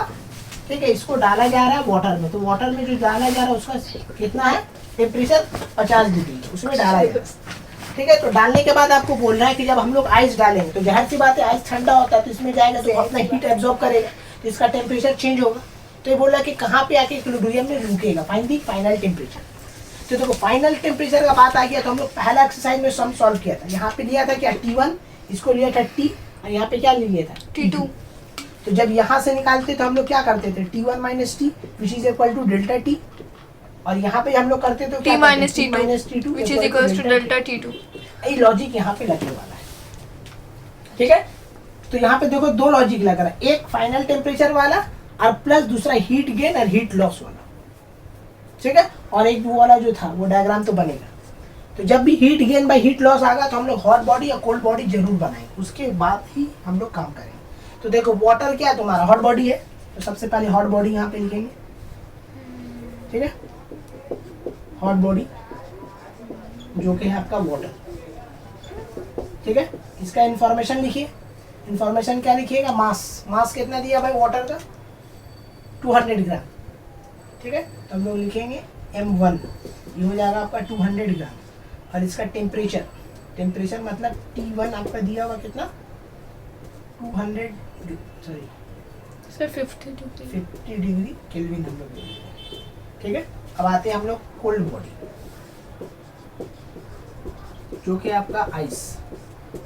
ठीक है, इसको डाला जा रहा है वाटर में, तो वाटर में जो डाला जा रहा है उसका कितना है टेम्परेचर 50 डिग्री, उसमें डाला जा रहा है। ठीक है, तो डालने के बाद आपको बोल रहा है कि जब हम लोग आइस डालेंगे तो जाहिर सी बात है आइस ठंडा होता है, तो इसमें जाएगा तो अपना हीट एब्जॉर्ब करेगा, तो इसका टेम्परेचर चेंज होगा। तो ये बोल रहा है कि कहाँ पे आके इक्विलिब्रियम में रुकेगा, फाइंड दी फाइनल टेम्परेचर। तो देखो फाइनल टेम्परेचर का बात आ गया, तो हम लोग पहला एक्सरसाइज में सम सॉल्व किया था। यहाँ पे लिया था क्या T1, इसको लिया था T, और यहाँ पे क्या लिया था T2। तो जब यहाँ से निकालते तो हम लोग क्या करते थे T1 minus T which is equal to delta T, और यहाँ पे हम लोग करते थे T minus T2 which is equals to delta T2। ये लॉजिक यहाँ पे लगने वाला है। ठीक है, तो यहाँ पे देखो दो लॉजिक लग रहा है, एक फाइनल टेम्परेचर वाला और प्लस दूसरा हीट गेन और हीट लॉस वाला। ठीक है, और एक वो वाला जो था वो डायग्राम तो बनेगा। तो जब भी heat gain by heat loss आएगा तो हम लोग हॉट बॉडी या कोल्ड बॉडी जरूर बनाएंगे, उसके बाद ही हम लोग काम करेंगे। तो देखो वाटर क्या है तुम्हारा हॉट बॉडी है, तो सबसे पहले हॉट बॉडी यहाँ पे लिखेंगे। ठीक है, हॉट बॉडी जो कि है आपका वाटर। ठीक है, इसका इंफॉर्मेशन लिखिए। इंफॉर्मेशन क्या लिखिएगा, मास। मास कितना दिया भाई वाटर का 200 ग्राम। ठीक है, तो हम लोग लिखेंगे M1, ये हो जाएगा आपका 200 ग्राम, और इसका टेम्परेचर, टेम्परेचर मतलब T1 आपका दिया हुआ कितना 200 सॉरी सर 50 डिग्री केल्विन हम लोग लेंगे। ठीक है, अब आते हैं हम लोग कोल्ड बॉडी जो कि आपका आइस।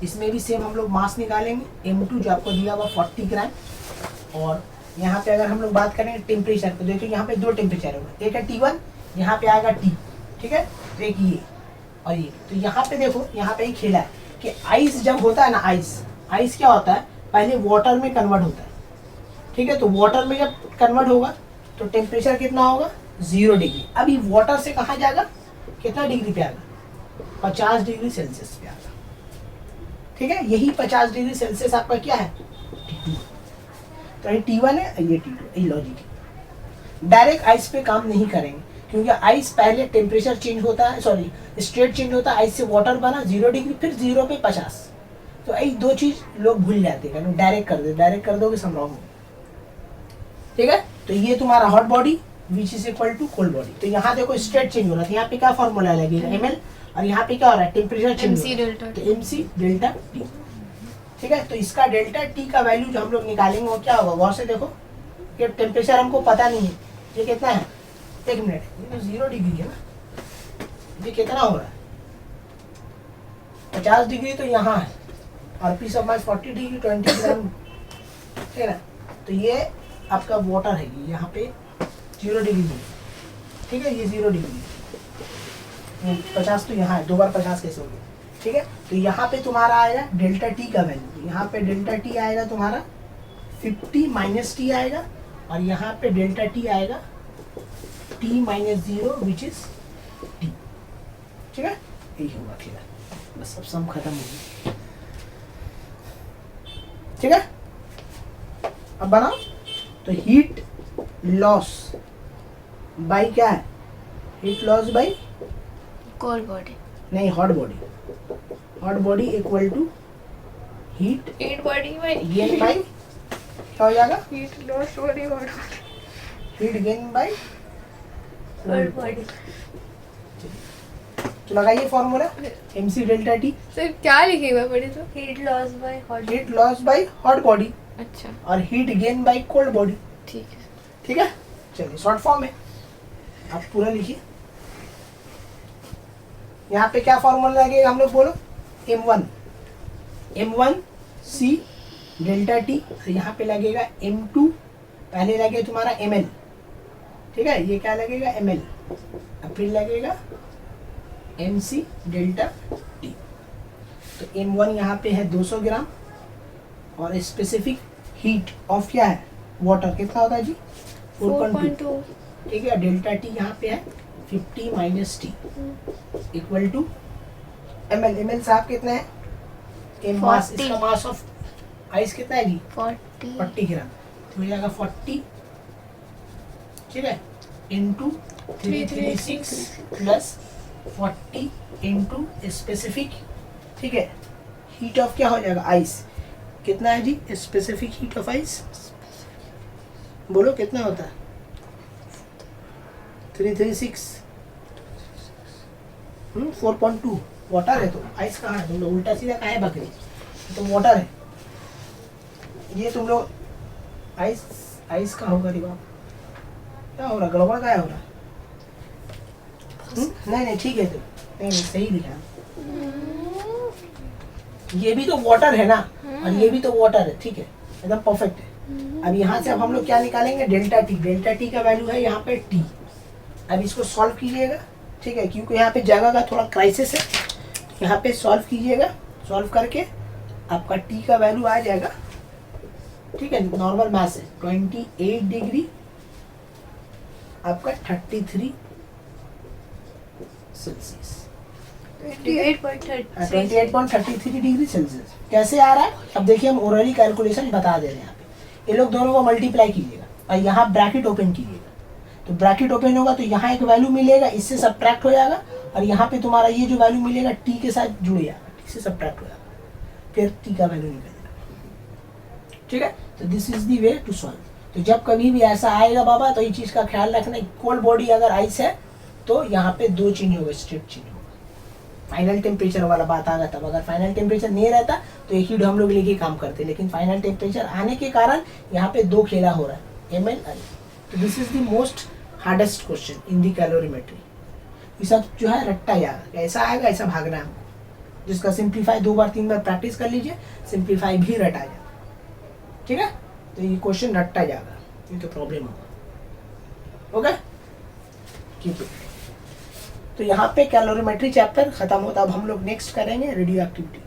इसमें भी सेम हम लोग मास निकालेंगे M2 जो आपको दिया हुआ 40 ग्राम, और यहाँ पे अगर हम लोग बात करें टेम्परेचर तो देखिए यहाँ पे दो टेम्परेचर होगा, एक है T1, यहाँ पे आएगा T। ठीक है, तो एक ये और ये। तो यहाँ पे देखो, यहाँ पे ही खेला है कि आइस जब होता है ना, आइस क्या होता है पहले वाटर में कन्वर्ट होता है। ठीक है, तो वाटर में जब कन्वर्ट होगा तो टेम्परेचर कितना होगा 0 डिग्री। अभी वाटर से कहाँ जाएगा, कितना डिग्री पे आएगा 50 डिग्री सेल्सियस पे आएगा। ठीक है, यही 50 डिग्री सेल्सियस आपका क्या है T2। तो ये T1 है, ये T2, ये लॉजिक है। डायरेक्ट आइस पे काम नहीं करेंगे क्योंकि आइस पहले टेम्परेचर चेंज होता है, सॉरी स्टेट चेंज होता है, आइस से वाटर बना 0 डिग्री, फिर 0 पे 50। तो यही दो चीज लोग भूल जाते हैं, डायरेक्ट कर दे, डायरेक्ट कर दोगे सब रॉन्ग। ठीक है, तो ये तुम्हारा hot body which is equal to cold body. तो यहाँ देखो स्टेट चेंज हो रहा था, यहाँ पे क्या फॉर्मूला लगेगा ml, और यहाँ पे क्या हो रहा है, टेम्परेचर चेंज MC डेल्टा तो MC डेल्टा T। ठीक है, तो इसका डेल्टा T का वैल्यू जो हम लोग निकालेंगे वो क्या होगा, गौर से देखो, ये टेम्परेचर हमको पता नहीं है, ये कितना है, एक मिनट, ये तो 0 डिग्री है ना, ये कितना हो रहा है 50 डिग्री तो यहाँ है, और पीस ऑफ माइनस 40 डिग्री 20 ग्राम, ठीक है ना। तो ये आपका वाटर है, ये यहाँ पे 0 डिग्री है, ठीक है, ये 0 डिग्री, 50 तो यहाँ है, 2 बार 50 कैसे हो गया, ठीक है। तो यहाँ पे तुम्हारा आएगा डेल्टा टी का वैल्यू, यहाँ पे डेल्टा टी आएगा तुम्हारा 50 माइनस टी आएगा, और यहाँ पे डेल्टा टी आएगा t minus 0 which is t, ठीक है, यही होगा क्लियर, बस अब सम खत्म हो गया, ठीक है। अब बनाओ, तो हीट लॉस बाई क्या है, heat loss by cold body नहीं hot body, hot body equal to heat heat body में गेन बाई क्या हो जाएगा, heat loss body hot heat gain by cold body. तो लगाइए formula MC delta T, sir क्या लिखेगा पढ़े तो? Heat loss by hot. Heat loss by hot body अच्छा और heat gain by cold body, ठीक है। ठीक है। चलिए शॉर्ट फॉर्म है, आप पूरा लिखिए। यहाँ पे क्या फॉर्मूला लगेगा हम लोग बोलो, M1 C डेल्टा T, और यहाँ पे लगेगा M2, पहले लगेगा तुम्हारा ml, ठीक है, ये क्या लगेगा ml, और फिर लगेगा MC डेल्टा T। तो M1 यहाँ पे है 200 ग्राम, और स्पेसिफिक हीट ऑफ क्या है, वाटर कितना होता है जी 4.2, 4.2 ठीक है। डेल्टा T यहाँ पे है 50 minus T equal to ml साहब कितना है, मास, 40। इसका मास ऑफ आइस कितना है जी 40 40 ग्राम, तो हो जाएगा 40, ठीक है, इंटू 336 प्लस 40 इंटू स्पेसिफिक, ठीक है, हीट ऑफ क्या हो जाएगा आइस, कितना है जी स्पेसिफिक हीट ऑफ आइस, बोलो कितना होता है 336 4.2, वाटर है, तो आइस कहाँ है, तुम लोग उल्टा सीधा कहाँ है बकरी, तो वाटर है, ये तुम लोग आइस का होगा रिवा, क्या हो रहा, गड़बड़ क्या हो रहा, नहीं ठीक है, तो नहीं सही लिखा, ये भी तो वाटर है ना, और ये भी तो वाटर है, ठीक है, एकदम परफेक्ट है। अब यहाँ से अब हम लोग क्या निकालेंगे, डेल्टा टी का वैल्यू है यहाँ पे टी, अब इसको सॉल्व कीजिएगा, ठीक है, क्योंकि यहाँ पे जगह का थोड़ा क्राइसिस है, यहाँ पे सॉल्व कीजिएगा, सॉल्व करके आपका टी का वैल्यू आ जाएगा, ठीक है, नॉर्मल मास है 28 डिग्री आपका 33 सेल्सियस, 28.33 डिग्री सेल्सियस। कैसे आ रहा है, अब देखिए हम ओरली कैलकुलेशन बता दे रहे हैं, यहाँ पे ये लोग दोनों को मल्टीप्लाई कीजिएगा और यहाँ ब्रैकेट ओपन कीजिएगा, तो ब्रैकेट ओपन होगा तो यहाँ एक वैल्यू मिलेगा, इससे सब्ट्रैक्ट हो जाएगा, और यहाँ पे तुम्हारा ये जो वैल्यू मिलेगा टी के साथ जुड़ जाएगा, टी से सब्ट्रैक्ट हो जाएगा, फिर टी का वैल्यू निकलेगा, ठीक है। तो this is the way to solve. तो जब कभी भी ऐसा आएगा बाबा, तो ये चीज़ का ख्याल रखना, कोल्ड बॉडी अगर आइस है तो यहाँ पे 2 चिन्ह होगा, स्ट्रिक्ट चिन्ह होगा, फाइनल टेम्परेचर वाला बात आ गया तब, अगर फाइनल टेम्परेचर नहीं रहता तो एक ही हम लोग लेके काम करते, लेकिन फाइनल टेम्परेचर आने के कारण यहाँ पे 2 खेला हो रहा है, ml और तो this is the most hardest question in the calorimetry. ये सब जो है रट्टा जाएगा, ऐसा आएगा ऐसा भागना है हमको, जिसका सिंप्लीफाई 2 बार 3 बार प्रैक्टिस कर लीजिए, सिंप्लीफाई भी रटा जाएगा, ठीक है। तो ये क्वेश्चन रट्टा जाएगा, ये तो प्रॉब्लम होगा, ओके कीप इट। तो यहाँ पे कैलोरीमेट्री चैप्टर खत्म होता, अब हम लोग नेक्स्ट करेंगे रेडियो एक्टिविटी।